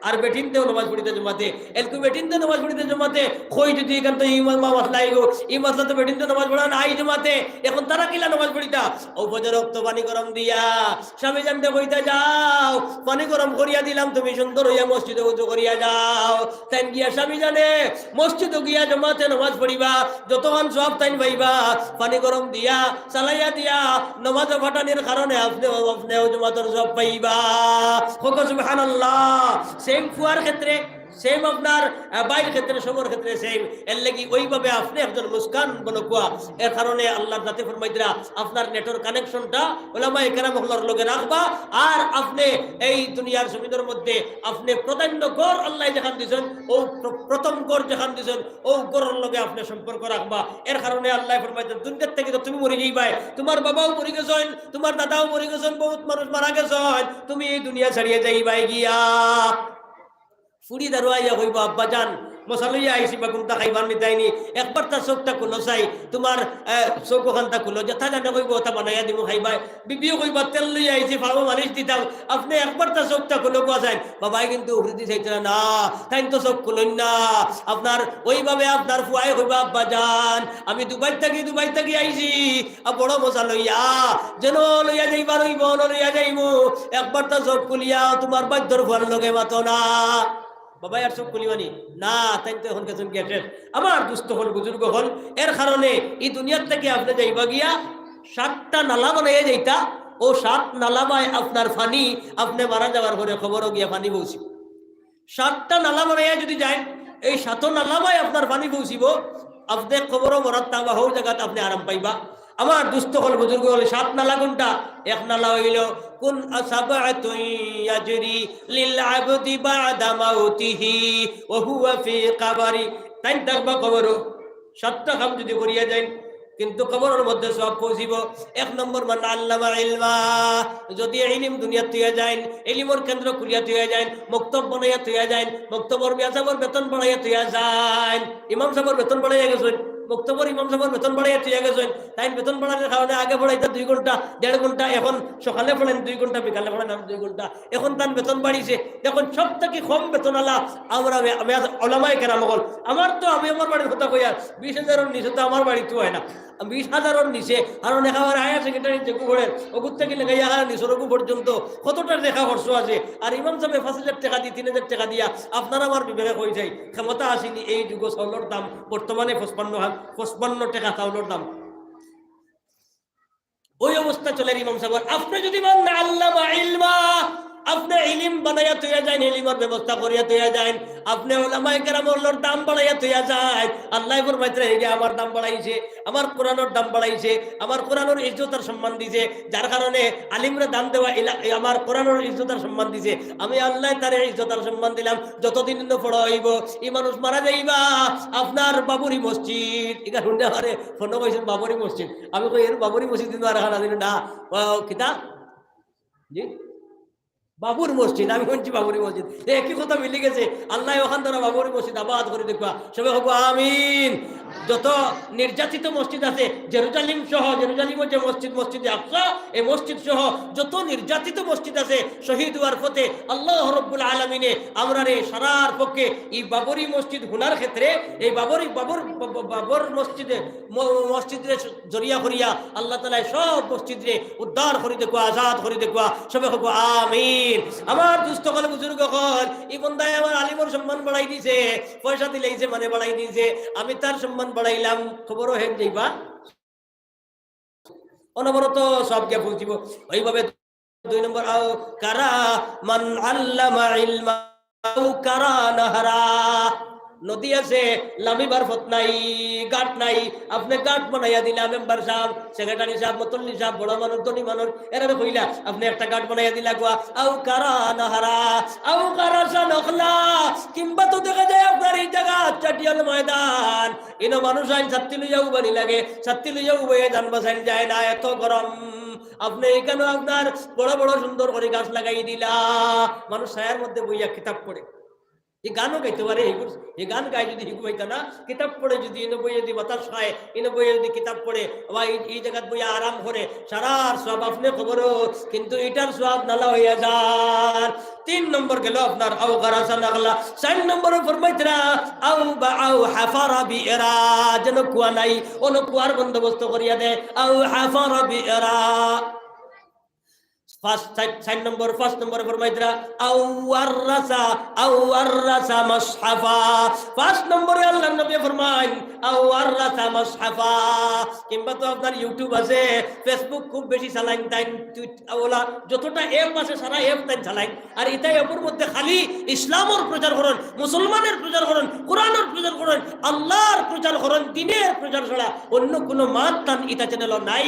আর বেটিনতেও নামাজ পড়িতে জমাতে, এলকু বেটিনতে নামাজ পড়িতে জমাতে কই যদি এখান তো মাসলা আইগো এই মাসলা তো বেটিনতে নামাজ পড়া না আই জমাতে, এখন তারা কিলা নামাজ পড়িতা ও ফজর রক্ত পানি গরম দিয়া স্বামী জানতে কইতা যাও, পানি গরম করিয়া দিলাম তুমি সুন্দর হইয়া মসজিদে উজু করিয়া যাও। তাই গিয়া স্বামী জানে মসজিদে গিয়া জমাতে নামাজ পড়িবা, যতক্ষণ সব তাইন পাইবা পানি গরম দিয়া চালাইয়া দিয়া নামাজ ফাটানির কারণে আপনিও জমাতের সব পাইবা। সুবহানাল্লাহ। সেম ফুয়ার ক্ষেত্রে সেম আপনার বাইরের ক্ষেত্রে সবার ক্ষেত্রে সেম। এর লাগি ওইভাবে আপনি একজন মুস্কান বনকুয়া। এর কারণে আল্লাহর জাতি ফরমাইতরা আপনার নেটওয়ার্ক কানেকশনটা ওলামায়ে কেরাম হলর লগে রাখবা। আর আপনি এই দুনিয়ার জমিনের মধ্যে আপনি প্রাধান্য গড় আল্লাহ যেখান দিয়েছেন ও প্রথম গড় যেখান দিয়েছেন ও গড়ের লগে আপনি সম্পর্ক রাখবা। এর কারণে আল্লাহ ফরমাইতেন দুনিয়ার থেকে তো তুমি মরে যাইবাই, তোমার বাবাও মরে গেছেন, তোমার দাদাও মরে গেছেন, বহুত মানুষ মারা গেছেন, তুমি এই দুনিয়া ছাড়িয়ে যাইবাই গিয়া। ফুড়ি দারুয়াইয়া কইবা আব্বা জান মশালইয়া আইসি বা কোনটা খাইবার নিতাইনি, একবার তার চোখটা খুলো চাই, তোমার চোখ ওখানটা খুলো যথা জানে কইব ওটা বানাইয়া দিব খাইবাই। বিবিও কইবা তেল লইয়া আইসি ফার্মো মালিশ দিতাম, আপনি একবার তার চোখটা খুলো কোয়া চাই, বাবাই কিন্তু উঠে চাইছে না, তাই তো চোখ খুলুন না। আপনার ওইভাবে আপনার ফুয়াই কইবা আব্বা জান আমি দুবাই থাকি আইসি বড় মশা লইয়া যেন লইয়া যাইবার হইব লইয়া যাইব, একবার তার চোখ খুলিয়া তোমার বাধ্যর ফুয়ার লগে মাতো না। বাবা আর চোখ খুলিবানি না, তাই তো এখন কেজন গেছে আমার দুস্থ হল বুজুর্গ হল। এর কারণে এই দুনিয়ার থেকে আপনি যাইবা গিয়া 7টা নালা বানাইয়া যাইতা, ও 7 নালামায় আপনার ফানি আপনি মারা যাওয়ার পরে খবরও গিয়া ফানি পৌঁছিব। 7টা নালা বানাইয়া যদি যায় এই 7 নালামায় আপনার ফানি পৌঁছিব, আপনি খবরও মরাত তাবা হও জায়গাত আপনি আরাম পাইবা। আমার দুস্থ হল বুজুর্গ হল 7 নালা কোনটা? এক নালা হইল কুন আসাবাতুন ইয়াজরি লিল আবদি বাদা মাউতিহি ওয়া হুয়া ফি কবরি, তাই দেখবা খবর 7টা কাম যদি করিয়া যায় কিন্তু কবরের মধ্যে সব পৌঁছিব। 1 নম্বর মান আল্লামা ইলমা, যদি ইলম দুনিয়া তুইয়া যায়, ইলমের কেন্দ্র খুলিয়া তুইয়া যায়, মক্তব বানাইয়া তুইয়া যায়, মক্তবর মিয়াসাবর বেতন বাড়াইয়া তুইয়া যায়, ইমাম সাহেবের বেতন বাড়াইয়া গেছেন, মক্তবর ইমাম সাহেবের বেতন বাড়াইয়া তুইয়া গেছেন, তাই বেতন বাড়ানোর কারণে আগে পড়াইতে 2 ঘন্টা 1.5 ঘন্টা, এখন সকালে পড়েন 2 ঘন্টা, বিকালে পড়েন 2 ঘন্টা, এখন তার বেতন বাড়িছে। এখন সব থেকে কম বেতন আলা আমরা ওলামায়ে কেরাম হল। আমার তো আমি আমার বাড়ির কথা কইয়া 20,000-এর নিচে তো আমার বাড়ি তো হয় না, 20,000-এর নিচে। কারণ একেবারে হায়ার সেকেন্ডারি যে কুবরের ওগুর থেকে লেগে নিচের ওগু পর্যন্ত কতটা লেখা খরচ আছে। আর ইমাম সাহেব 5,000 টাকা দিয়ে 3,000 টাকা দিয়া আপনার আমার বিবেকে হয়ে যায় ক্ষমতা আসেনি। এই যুগ চাউলের দাম বর্তমানে 55 টাকা চাউলের দাম, ওই অবস্থা চলে ইমাম সাহেব। আপনি যদি মান আল্লামা ইলমা, আপনি ইলম বানাইয়া তুইয়া যান, ইলমের ব্যবস্থা করিয়া তুইয়া যান, আপনি উলামায়ে কেরামের দাম বাড়াইয়া তুইয়া যান। আল্লাহ ফরমাইতে এই যে আমার দাম বাড়াইছে, আমার কোরআনের দাম বাড়াইছে, আমার কোরআনের ইজ্জত আর সম্মান দিছে, যার কারণে আলিমরে দাম দেওয়া আমার কোরআনের ইজ্জত আর সম্মান দিছে। আমি আল্লাহ তার ইজ্জত আর সম্মান দিলাম। যতদিন পড়া হইব এই মানুষ মারা যাইবা, আপনার বাবুরি মসজিদ এটা শুনতে পারে ফোন কইছেন বাবুরি মসজিদ। আমি কই এর বাবুরি মসজিদ দিন আর খানা দিন না কিতা জি বাবুর মসজিদ, আমি শুনছি বাবুরি মসজিদ, একই কথা মিলে গেছে। আল্লাহ ওখান দ্বারা বাবুরি মসজিদ আবাদ করে দেখবা, সবাই হবো আমিন। যত নির্যাতিত মসজিদ আছে জেরুজালিম সহ, জেরুজালিমের যে মসজিদ, মসজিদে আকসা, এই মসজিদ সহ যত নির্যাতিত মসজিদ আছে শহীদ হওয়ার পথে আল্লাহ রাব্বুল আলামিনে আমরা রে সারার পক্ষে এই বাবরি মসজিদ হুনার ক্ষেত্রে এই বাবর মসজিদে জরিয়া করিয়া আল্লাহ তাআলা সব মসজিদে উদ্ধার করে দেখো, আজাদ করে দেখো, সবাই হবো আমিন। আমার দুস্থ কল বুজুর্গ কল এই বন্দায় আমার আলিমর সম্মান বাড়াই দিছে, পয়সা দিলেইছে মানে বাড়াই দিছে, আমি তার সম্মান বাড়াইলাম, খবরও হেন যাইবা অনবরত সব গে পৌঁছিব। ওইভাবে 2 নম্বর আও কারা মান আল্লামা ইলমা আও কারা নাহরা, নদী আছে লামিবার ফত নাই, গাট নাই, আপনি গাট বানাইয়া দিলা মেম্বার সাহেব, সেক্রেটারি সাহেব, মতল্লি সাহেব, বড় মানুষ ধনী মানুষ এরা কইলা আপনি একটা গাট বানাইয়া দিলা গোয়া। আও কারা নাহারা আও কারা সানখলা, কিংবা তো দেখা যায় আপনার এই জায়গা চাটিয়াল ময়দান, ইনো মানুষ আইন ছাত্রী লইয়া উবানি লাগে, ছাত্রী লইয়া উবাইয়া যান বাসাইল যায় না, এত গরম। আপনি এখানে আপনার বড় বড় সুন্দর করে গাছ লাগাই দিলা, মানুষ ছায়ার মধ্যে বইয়া কিতাব পড়ে, এই গানও গাইতে পারে। এই গান গায়ে যদি হিকু হইতো না, কিতাব পড়ে যদি এনে বইয়ে যদি বাতাস খায়, এনে বইয়ে যদি কিতাব পড়ে বা এই জায়গায় বইয়া আরাম করে, সারার সব আপনি খবরও, কিন্তু এটার সব নালা হইয়া যান। 3 নম্বর গেল আপনার আও গারাসা নাগলা। 4 নম্বরে ফরমাইতরা আও বা আও হাফারা বিরা, যেন কুয়া নাই অন কুয়ার বন্দোবস্ত করিয়া দেয়। আও হাফারা বিরা ফার্স্ট নম্বরে ফরমাইতরা আও ওয়াররাসা মাসহাফা। ফার্স্ট নম্বরে আল্লাহর নবী ফরমায় আও ওয়াররাসা মাসহাফা। কিংবা তো আপনার ইউটিউব আছে, ফেসবুক খুব বেশি চালাইন, তাই ওলা যতটা অ্যাপ আছে সারা অ্যাপ তাই চালাইন, আর এটাই অপর মধ্যে খালি ইসলামের প্রচার করেন, মুসলমানের প্রচার করেন, কোরআনের প্রচার করেন, আল্লাহর প্রচার করেন, দ্বীনের প্রচার ছাড়া অন্য কোনো মাত তান ইটা চ্যানেল নাই,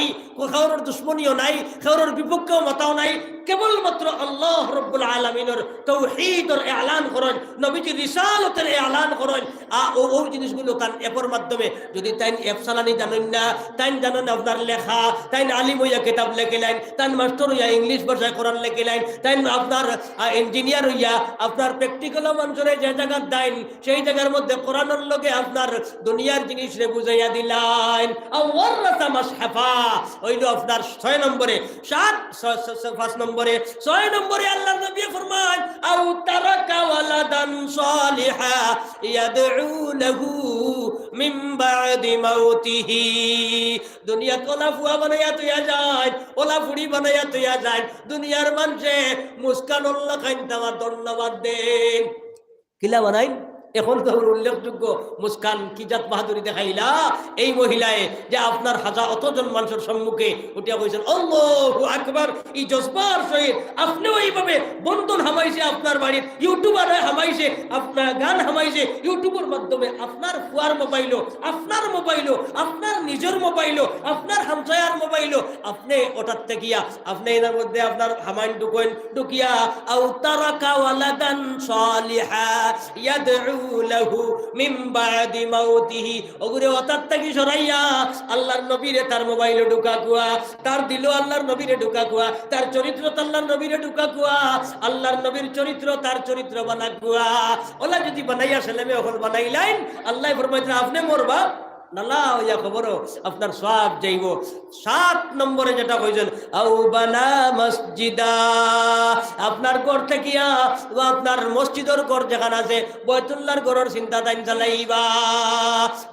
কারোর দুশ্মনীও নাই, কারোর বিপক্ষেও মাতাও নাই, কেবলমাত্র আল্লাহ রাব্বুল আলামিনের তাওহীদের এলান করেন, নবীজির রিসালাতের এলান করেন। ওই জিনিসগুলো তান অ্যাপের মাধ্যমে, যদি তাই অ্যাপ চালানি জানেন না, তাই জানেন আপনার লেখা, তাই আলিম হইয়া কিতাব লেখিলেন, তাই মাস্টার হইয়া ইংলিশ ভাষায় কোরআন লেখিলেন, তাই আপনার ইঞ্জিনিয়ার হইয়া আপনার প্র্যাকটিক্যাল মানুষের যে জায়গার দেন সেই জায়গার মধ্যে কোরআনের লগে আপনার দুনিয়ার জিনিস রে বুঝাইয়া দিলেন। ওয়াররাসা মাসহাফা হইল আপনার 6 নম্বরে। 5 নম্বরে 6 নম্বরে আল্লাহ নবী ফরমান আও তারাকা ওয়ালাদান সালিহা ইয়াদউ লাহু মিন বাদি মাউতিহি। দুনিয়া তোলা ফুয়া বানাইয়া তুইয়া যায়, ওলা ফুড়ি বানাইয়া তুইয়া যায়, দুনিয়ার মানুষে মুস্কান উল্লাহ খাইন তোমার ধন্যবাদ দেন। কিলা বানাই এখন তো উল্লেখযোগ্য মুস্কান কি জাত বাহাদুরি দেখাইলা এই মহিলায়, যে আপনার অতজন মানুষের সম্মুখে উঠিয়া কইছেন আল্লাহু আকবার। এই জজবার সহিত আপনিও এইভাবে বন্ধন হামাইছে, আপনার বাড়ির ইউটিউবারে হামাইছে, আপনার গান হামাইছে ইউটিউবের মাধ্যমে, আপনার ফুয়ার মোবাইলও, আপনার মোবাইলও, আপনার নিজের মোবাইলও, আপনার হামসায়ার মোবাইলও, আপনি ওটার গিয়া আপনি এর মধ্যে আপনার হামাইন ঢুকিয়া আও তারাকা ওয়ালাদান সালিহা ইয়াদউ লাহু মিন বাদি মাউতিহি ওগুরে অতাত্তাকি সরাইয়া আল্লাহর নবীরে তার মোবাইলে ঢুকা কুয়া, তার দিল আল্লাহর নবীরে ঢুকা কুয়া, তার চরিত্র আল্লাহর নবীরে ঢুকা কুয়া, আল্লাহর নবীর চরিত্র তার চরিত্র বানা কুয়া। ওলা যদি বানাইয়া ছেলেমে ওখন বানাইলাইন আল্লাহ ফরমাইতেন আপনি মরবা নালা হইয়া খবর আপনার সব যাইব। 7 নম্বরে যেটা কইছেন আউ বানা মসজিদা, আপনার ঘর থাকিয়া বা আপনার মসজিদের ঘর যেখান আছে বয়তুল্লাহর ঘরের চিন্তা তাইন চালাইবা।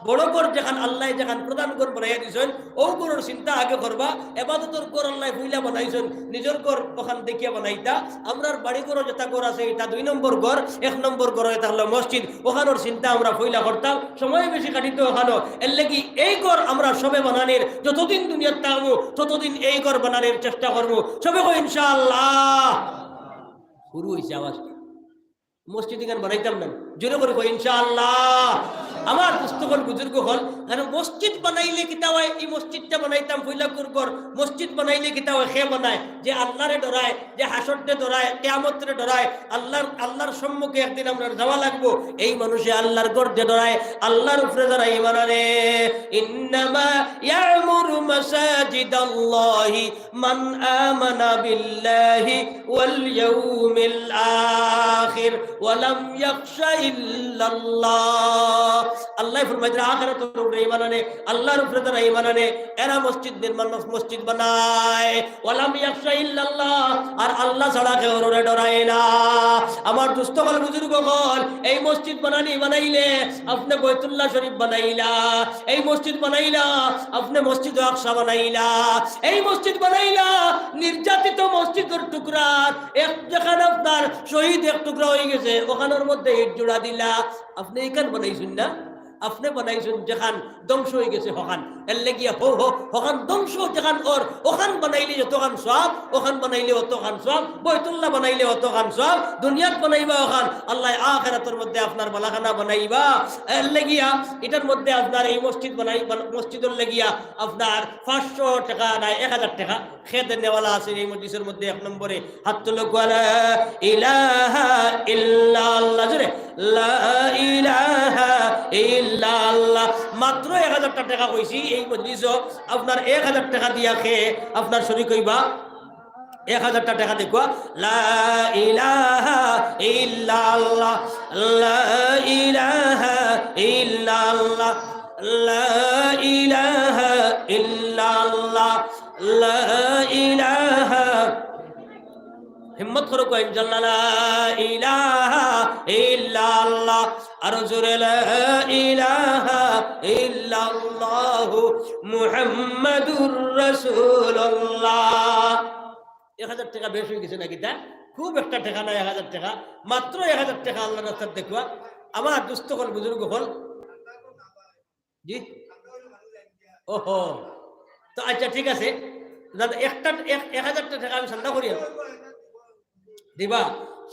বড় ঘর যেখান আল্লাহ যেখান প্রধান ঘর বানাইয়া দিছেন ও ঘরের চিন্তা আগে করবা। এবাদতের ঘর আল্লাহ ফুইলা বানাইছেন নিজের ঘর ওখান দেখিয়া বানাইতা। আমরার বাড়ি ঘর যেটা ঘর আছে এটা 2 নম্বর ঘর, 1 নম্বর ঘর এটা হলো মসজিদ, ওখানোর চিন্তা আমরা ফুইলা করতাম, সময় বেশি কাটিত ওখানো। এর লাগি এই ঘর আমরা সবে বানানোর যতদিন দুনিয়ার থাকবো ততদিন এই ঘর বানানোর চেষ্টা করবো সবে কই ইনশাআল্লাহ। শুরু হয়েছে আওয়াজ, মসজিদ এখানে বানাইতাম না, জোরে করে কই ইনশাআল্লাহ। আমার পুস্তকল বুজুর্গ হল কারণ মসজিদ বানাইলে কিতা হয়, এই মসজিদটা বানাইতাম ফইলাকুর ঘর, মসজিদ বানাইলে কিতা হয় সে বানায় যে আল্লাহরে ডরায়, যে হাসরতে ডরায়, কিয়ামতরে ডরায়, আল্লাহর সম্মুখে একদিন আমরা যাওয়া লাগবো। এই মানুষে আল্লাহর ঘর যে ডরায়, আল্লাহর উপরে যারা ঈমান আনে। ইন্নামা ইয়ামুরু মাসাজিদাল্লাহি মান আমানা বিল্লাহি ওয়াল ইয়াউমিল আখির ওয়া লাম ইয়াখশা ইল্লাল্লাহ। আল্লাহ ফরমাইছে আখিরাতের উপরে ঈমান আনে, আল্লাহর উপরে যারা ঈমান আনে এরা মসজিদ বানায়। ওয়ালাম ইয়াখশা ইল্লাল্লাহ, আর আল্লাহ ছাড়া কাউরে ডরায় না। আমার দুস্থ হল বুজুর্গ হল এই মসজিদ বানাইলে আপনি বাইতুল্লাহ শরীফ বানাইলা, এই মসজিদ বানাইলা আপনি মসজিদ আকসা বানাইলা, এই মসজিদ বানাইলা নির্যাতিত মসজিদের টুকরা যেখানে আপনার শহীদ এক টুকরা হয়ে গেছে ওখানের মধ্যে ইট জোড়া দিলা। আপনি এখান বানাইছেন না, আপনি বানাইছেন যেখান ধ্বংস হয়ে গেছে হখান, এর লেগিয়া হখান ধ্বংস যেখান ওর ওখান বানাইলে যতখান সব, ওখান বানাইলে অতখান সব, বৈতুল্লাহ বানাইলে অতখান সব, দুনিয়াত বানাইবা ওখান, আল্লাহ আখিরাতের মধ্যে আপনার বালাখানা বানাইবা। এর লেগিয়া এটার মধ্যে আপনার এই মসজিদ মসজিদের লেগিয়া আপনার 500 টাকা নাই 1000 টাকা খেতে নেওয়ালা আছে এই মসজিদের মধ্যে। 1 নম্বরে হাত তুলো লা ইলাহা ইল্লাল্লাহ, জোরে লা ইলাহা ইল্লাল্লাহ। মাত্র 1000 টাকা কইছি এই মজলিসও আপনার 1000 টাকা দিয়া খেয়ে আপনার শরীক হইবা। 1000 টাকা দেখো লা ইলাহা ইল্লাল্লাহ, লা ইলাহা ইল্লাল্লাহ, লা ইলাহা ইল্লাল্লাহ, লা ইলাহা। হিম্মত করো কই ইনশাআল্লাহ লা ইলাহা ইল্লাল্লাহ, আর জোরে লা ইলাহা ইল্লাল্লাহ মুহাম্মাদুর রাসূলুল্লাহ। 1000 টাকা বেশি হয়ে গেছে নাকি? তা খুব একটা টাকা না, 1000 টাকা, মাত্র 1000 টাকা আল্লাহর রাস্তায় দেখবা। আমার দুস্থ হল বুজুর্গ হল জি ওহো তো আচ্ছা ঠিক আছে, 1000 টাকা আমি চান্দা করি দিবা,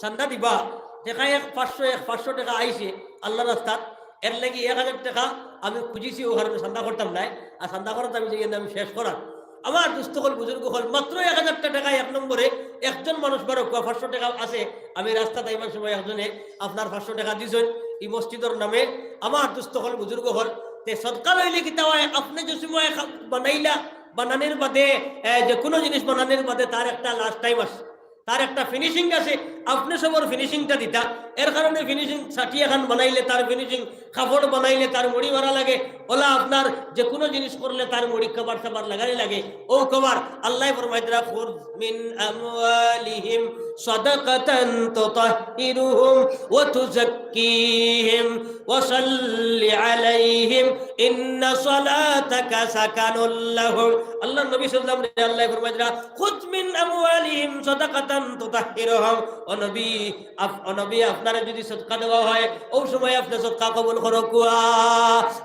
চান্দা দিবা। দেখা 500 টাকা আইছে আল্লাহ রাস্তাত, এর লাগি 1000 টাকা আমি খুঁজিছি ও কারণে চান্দা করতাম নাই, আর চান্দা করাতে আমি শেষ করার। আমার দুস্থ হল বুজুর্গ হল মাত্র 1000 টাকা। 1 নম্বরে একজন মানুষ বারো 500 টাকা আছে। আমি রাস্তা তাইবার সময় একজনে আপনার 500 টাকা দিয়েছেন এই মসজিদের নামে। আমার দুস্থ হল বুজুর্গ হল তে সদকা লইলে কি তা হয়, আপনি যে সময় বানাইলা বানানোর বাদে যে কোনো জিনিস বানানোর বাদে তার একটা লাস্ট টাইম আছে, তার একটা ফিনিশিং আছে। আপনি সবর ফিনিশিংটা দিতা, এর কারণে ফিনিশিং ছাটিয়ে খান বানাইলে তার ফিনিশিং, কাপড় বানাইলে তার মুড়ি মারা লাগে, ওলা আপনার যে কোনো জিনিস করলে তার মুড়ি কভার সাবার লাগাই লাগে। ও কভার আল্লাহ ফরমাইতরা খুদ মিন আমওয়ালিহিম সাদাকাতান তুতাহিরুহুম ওয়া তুযাক্কিহিম ওয়া সাল্লি আলাইহিম ইন্না সালাতাকা সাকানুল লাহুম। আল্লাহ নবী সাল্লাল্লাহু আলাইহি ওয়াসাল্লাম আল্লাহ ফরমাইতরা খুদ মিন আমওয়ালিহিম সাদাকাতান তুতাহিরুহুম। ও নবী আপনারা যদি সদকা দেওয়া হয় ওই সময় আপনি সদকা কবুল করো কুয়া,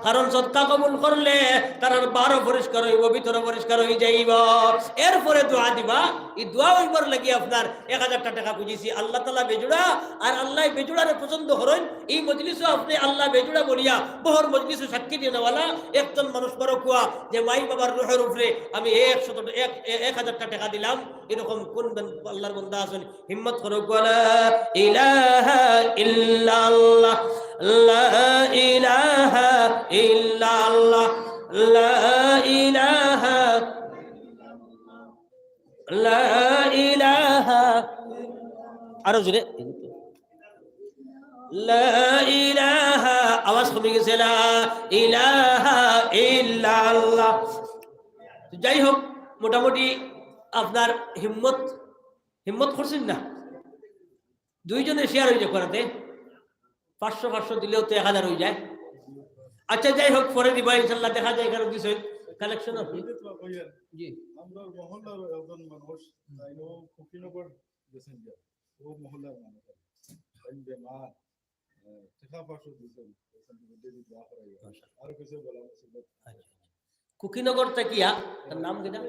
কারণ সদকা কবুল করলে তার 12 পরিষ্কার হইব, ভিতর পরিষ্কার হয়ে যাইব। এরপরে দোয়া দিবা, এই দোয়া হইবার লাগি আপনার 1000 টাকা খুঁজিছি। আল্লাহ তাআলা বেজুড়া, আর আল্লাহ বেজুড়ারে পছন্দ করেন। এই মজলিসও আপনি আল্লাহ বেজুড়া বলিয়া বহর মজলিসে সাক্ষী দিনেওয়ালা একজন মানুষ বড় কুয়া যে মাই বাবার রুহের উপরে আমি 1000 টাকা দিলাম। এরকম কোন আল্লাহর বান্দা আছেন? হিম্মত করো লা ইলাহা ইল্লাল্লাহ, লা ইলাহা ইল্লাল্লাহ লা ইলাহা লা ইলাহা আরো জোরে লা ইলাহা আওয়াজ কমে গেছে লা ইলাহা ইল্লাল্লাহ। যাই হোক মোটামুটি আপনার হিম্মত করছেন না, দুইজনে শেয়ার হয়ে যায় করাতে 500 দিলেও তো 1000 হয়ে যায়। আচ্ছা যাই হোক পরে দিবা ইনশাল্লাহ, দেখা যায় কারো কিছু কালেকশন আপনি জি আমরা মহল্লার একজন মানুষ তাইনো কুকিনগর গেছেন যে ও মহল্লার মানুষ তাই বেমার টাকা পয়সা দিছেন দিদি দোয়া করাই আর কিছু বলা মুসিবত কুকিনগর তাকিয়া তার নাম কিনা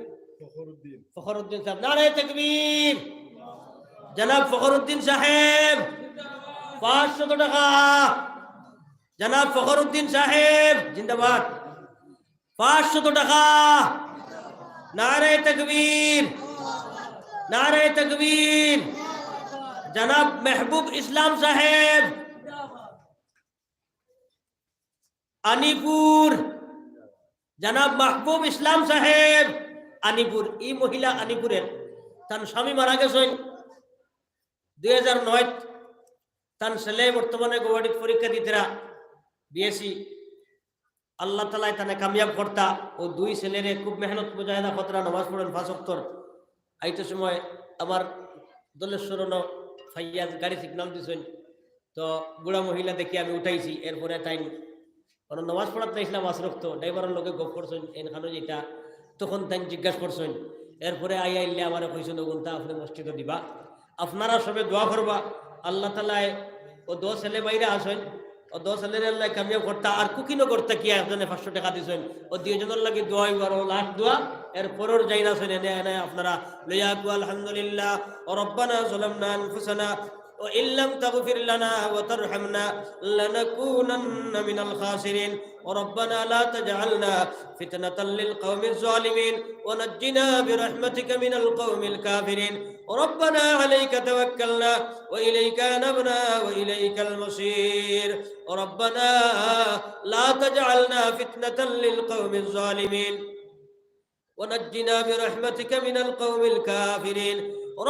ফখরুদ্দিন সাহেব, নারে তাকবীর। জনাব ফখরুদ্দিন সাহেব 500 টাকা। জনাব ফখরুদ্দিন সাহেব জিন্দাবাদ 500 টাকা। নারে তাকবীর নারে তাকবীর। জনাব মেহবুব ইসলাম সাহেব আনিপুর, জনাব মাহবুব ইসলাম সাহেব আনিপুর। এই মহিলা আনিপুরের তার স্বামী মারা গেছেন 2009। তার ছেলে বর্তমানে গৌহাটিত পরীক্ষা দিতেরা বিএসসি। আল্লাহ তাআলা তানে কামিয়াব করতা। ও দুই ছেলেরে খুব মেহনত মুজাহিদা খতরা নামাজ পড়েন 5 ওয়াক্ত। আইতে সময় আমার দলেশ্বরণ ফাইয়াজ গাড়ি সিগনাল দিছেন, তো বুড়া মহিলা দেখি আমি উঠাইছি। এরপরে তাই নামাজ পড়াতে ইসলাম 5 ওয়াক্ত ড্রাইভারের লোকে গপ করছেন এখানে যেটা, তখন তাই জিজ্ঞাসা করছেন। এরপরে আইলে আমার কইছেন ওগুনটা আপনি মসজিদে দিবা, আপনারা সবে দোয়া করবা। আল্লাহ তাআলা ও 2 ছেলে বাইরে আসেন, ও 2 ছেলের আল্লাহ কামিয়াব করতা। আর কুকিনো করতে কি একজনে 500 টাকা দিছেন, ও 2 জনের লাগি দোয়া হইবার লাস্ট দোয়া। এরপরের যাই না শুনে এনে আপনারা লইয়া কু আলহামদুলিল্লাহ ও রব্বানা যালামনা আনফুসানা وإن لم تغفر لنا وترحمنا لنكونن من الخاسرين وربنا لا تجعلنا فتنة للقوم الظالمين ونجنا برحمتك من القوم الكافرين ربنا عليك توكلنا وإليك أنبنا وإليك المصير ربنا لا تجعلنا فتنة للقوم الظالمين ونجنا برحمتك من القوم الكافرين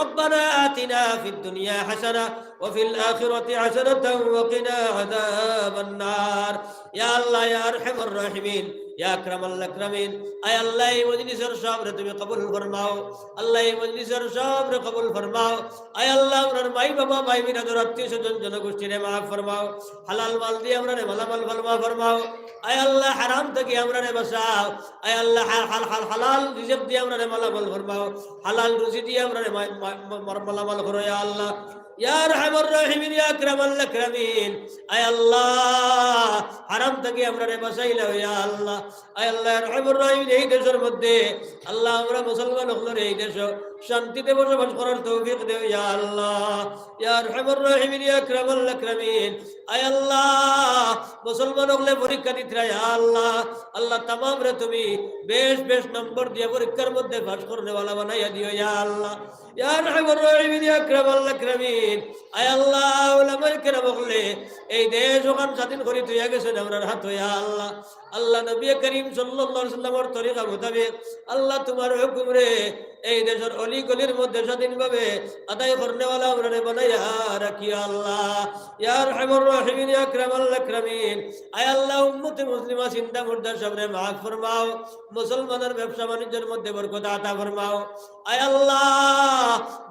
ربنا آتنا في الدنيا حسنة وفي الآخرة حسنة وقنا عذاب النار يا الله يا أرحم الراحمين يا أكرم الأكرمين أي الله مجلس الشابر تبي قبول فرماو الله مجلس الشابر قبول فرماو أي الله أمرنا ماي بابا ماي بنا دراتي سجن جن گوشتي معاف فرماو حلال مال دي أمرنا مال مال فرماو أي الله حرام تكي أمرنا بساو أي الله حلال رزق دي أمرنا مال فرماو حلال رزق دي أمرنا مال فرماو يا الله يا أرحم الراحمين يا أكرم الأكرمين أي الله حرام تكي أمرنا بسايلو يا الله أي الله أرحم الراحمين এই দেশের মধ্যে আল্লাহ আমরা মুসলমান হলো এই দেশ শান্তিতে বসবাস করার তৌফিক দেও ইয়া আল্লাহ ইয়া আরহামুর রাহিমিন ইয়া আকরামুল আকরামিন আয় আল্লাহ মুসলমান হলে পরীক্ষা দিতে ইয়া আল্লাহ আল্লাহ तमाम রে তুমি বেশ নম্বর দিয়ে পরীক্ষার মধ্যে পাস করনে वाला বানাইয়া দিও ইয়া আল্লাহ ইয়া আরহামুর রাহিমিন ইয়া আকরামুল আকরামিন আয় আল্লাহ উলামায়ে কেরাম হলে এই দেশ ওখান স্বাধীন করে তুই গেছেন আমরার হাত ইয়া আল্লাহ আল্লাহ নবী করিম সাল্লাল্লাহু আলাইহি ওয়াসাল্লামের তরিকা মোতাবেক আল্লাহ তোমার হুকুম রে এই দেশের অলি গলির মধ্যে স্বাধীনভাবে আদায় করনে वाला আমরারে বানাইয়া রাখিয়া আল্লাহ ইয়া আরহামুর রাহিমিন ইয়া আকরামুল আকরামিন আয় আল্লাহ উম্মতে মুসলিমা চিন্তা মুর্দা সবরে মাফ ফরমাও মুসলমানের ব্যবসা বাণিজ্যের মধ্যে বরকত আতা ফরমাও আয় আল্লাহ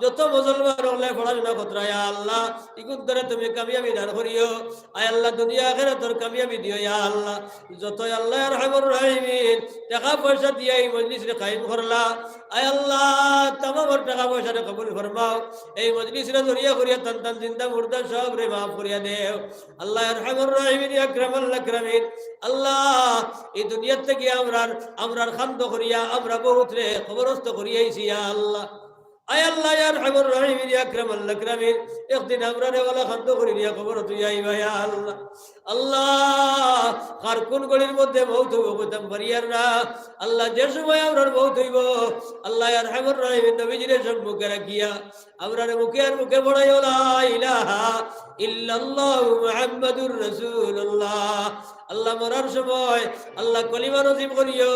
যত মুসলমান হলে পড়াশোনা করতে ইয়া আল্লাহ ইকুন ধরে তুমি কামিয়াবি দান করিও আয় আল্লাহ দুনিয়া আখিরাতের কামিয়াবি দিও ইয়া আল্লাহ যত আল্লাহ আরহামুর রাহিমিন টাকা পয়সা দিয়ে এই মজলিসে কায়েম করলা আয় আল্লাহ तमाम টাকা পয়সা কবুল ফরমাও এই মজলিসে জড়িয়া করিয়া তন জিন্দা মুর্দা সব রে মাফ করিয়া দেও আল্লাহ আরহামুর রাহিমিন ইয়া আকরামুল আকরামিন আল্লাহ এই দুনিয়া থেকে আমরার খান্দ করিয়া আমরা বহুত রে খবরস্ত করিয়াইছি ইয়া আল্লাহ আয় আল্লাহ ইয়া আরহামুর রাহিমিন ইয়া আকরামুল আকরামিন একদিন আমরারে ওয়ালা খান্দ করি নিয়া খবর তুই আইবা ইয়া আল্লাহ আল্লাহ কার কোন গলির মধ্যে মৌত হইব বলতাম পারিয়ার না আল্লাহ যে সময় আমরার মৌত হইব আল্লাহ ইয়া আরহামুর রাহিমিন নবীজির সম্মুখে রাখিয়া আমরারে মুখে আর মুখে পড়াইও লা ইলাহা ইল্লাল্লাহু মুহাম্মাদুর রাসূলুল্লাহ। আল্লাহ মরার সময় আল্লাহ কলিমা নসিব করিও।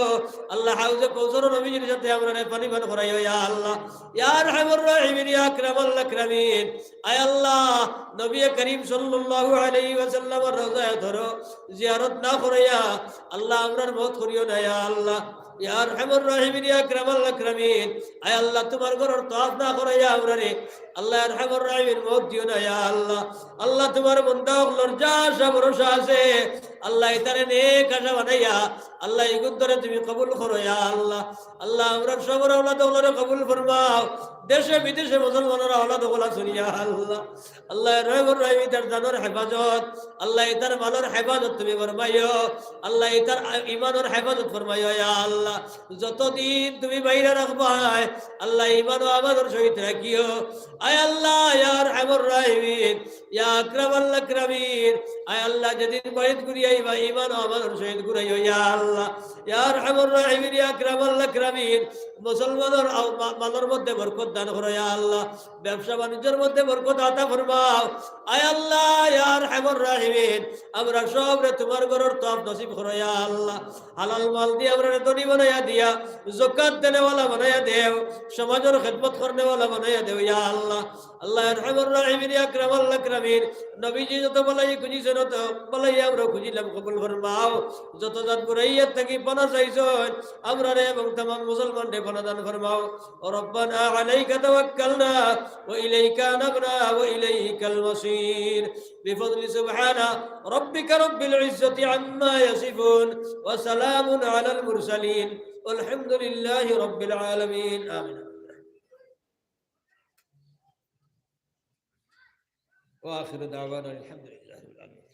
আল্লাহ হাউজে কৌসর নবীর সাথে আমরা পানি পান করাইও ইয়া আল্লাহ ইয়া আরহামুর রাহিমিন ইয়া আকরামাল আকরামিন। আয় আল্লাহ নবী করিম সাল্লাল্লাহু আলাইহি ওয়াসাল্লামের রওজায় ধরো জিয়ারত না করাইয়া আল্লাহ আমরার মত করিও না ইয়া আল্লাহ ইয়া আরহামুর রাহিমিন ইয়া আকরামাল আকরামিন। আয় আল্লাহ তোমার ঘরের তওয়াফ না করাইয়া আমরারে আল্লাহ আরহামুর রাহিমিন মত দিও না ইয়া আল্লাহ। আল্লাহ তোমার বান্দা হকলর যা আশা ভরসা আছে আল্লাহ ইতারে নেক আশা বানাইয়া আল্লাহ ইগুন ধরে তুমি কবুল করো ইয়া আল্লাহ। আল্লাহ আমরা সবর আওলাদ ওগুলোরে কবুল ফরমাও। দেশে বিদেশে মুসলমানের আওলাদ ওগুলা শুনিয়া আল্লাহ আল্লাহ রহমান রহিম ইতার জানের হেফাজত আল্লাহ ইতার মালের হেফাজত তুমি ফরমাইও। আল্লাহ ইতার ইমানের হেফাজত ফরমাইও ইয়া আল্লাহ। যতদিন তুমি বাইরে রাখবাই আল্লাহ ইমান ও আমাদের সহিত রাখিও। আয় আল্লাহ ইয়া রহমান রহিম ইয়া আকরামাল আকরামিন। আয় আল্লাহ যেদিন বাইত ঘুরিয়াইবা ইমান ও আমাদের সহিত ঘুরাইও ইয়া আল্লাহ ইয়া আরহামুর রাহিমিন ইয়া আকরামাল আকরামিন। মুসলমানের মালের মধ্যে বরকত দান করো ইয়া আল্লাহ। ব্যবসা বাণিজ্যের মধ্যে বরকত আতা ফরমাও। আয় আল্লাহ ইয়া আরহামুর রাহিমিন আমরা সবরে তোমার ঘরের তওয়াফ নসিব করো ইয়া আল্লাহ। হালাল মাল দিয়ে আমরা ধনী বানাইয়া দিয়া যাকাত দেনেওয়ালা বানাইয়া দেও সমাজের খিদমত করনেওয়ালা বানাইয়া দেও ইয়া আল্লাহ। আল্লাহ আরহামুর রাহিমিন ইয়া আকরামাল আকরামিন। নবীজি যত বলাই খুঁজিছেন তো বলাই আমরা খুঁজিলাম কবুল ফরমাও। যত জাত বুরাইয়াত থাকি পানা চাইছেন আমরা রে এবং तमाम মুসলমান রে পানা দান ফরমাও। রব্বানা আলাইকা তাওয়াক্কালনা ওয়া ইলাইকা নাবনা ওয়া ইলাইকাল মাসির। বিফদলি সুবহানা রাব্বিকা রাব্বিল ইজ্জাতি আম্মা ইয়াসিফুন ওয়া সালামুন আলাল মুরসালিন ওয়ালহামদুলিল্লাহি রাব্বিল আলামিন। আমিন। ওয়া আখিরু দাওয়ানা আলহামদুলিল্লাহি রাব্বিল আলামিন।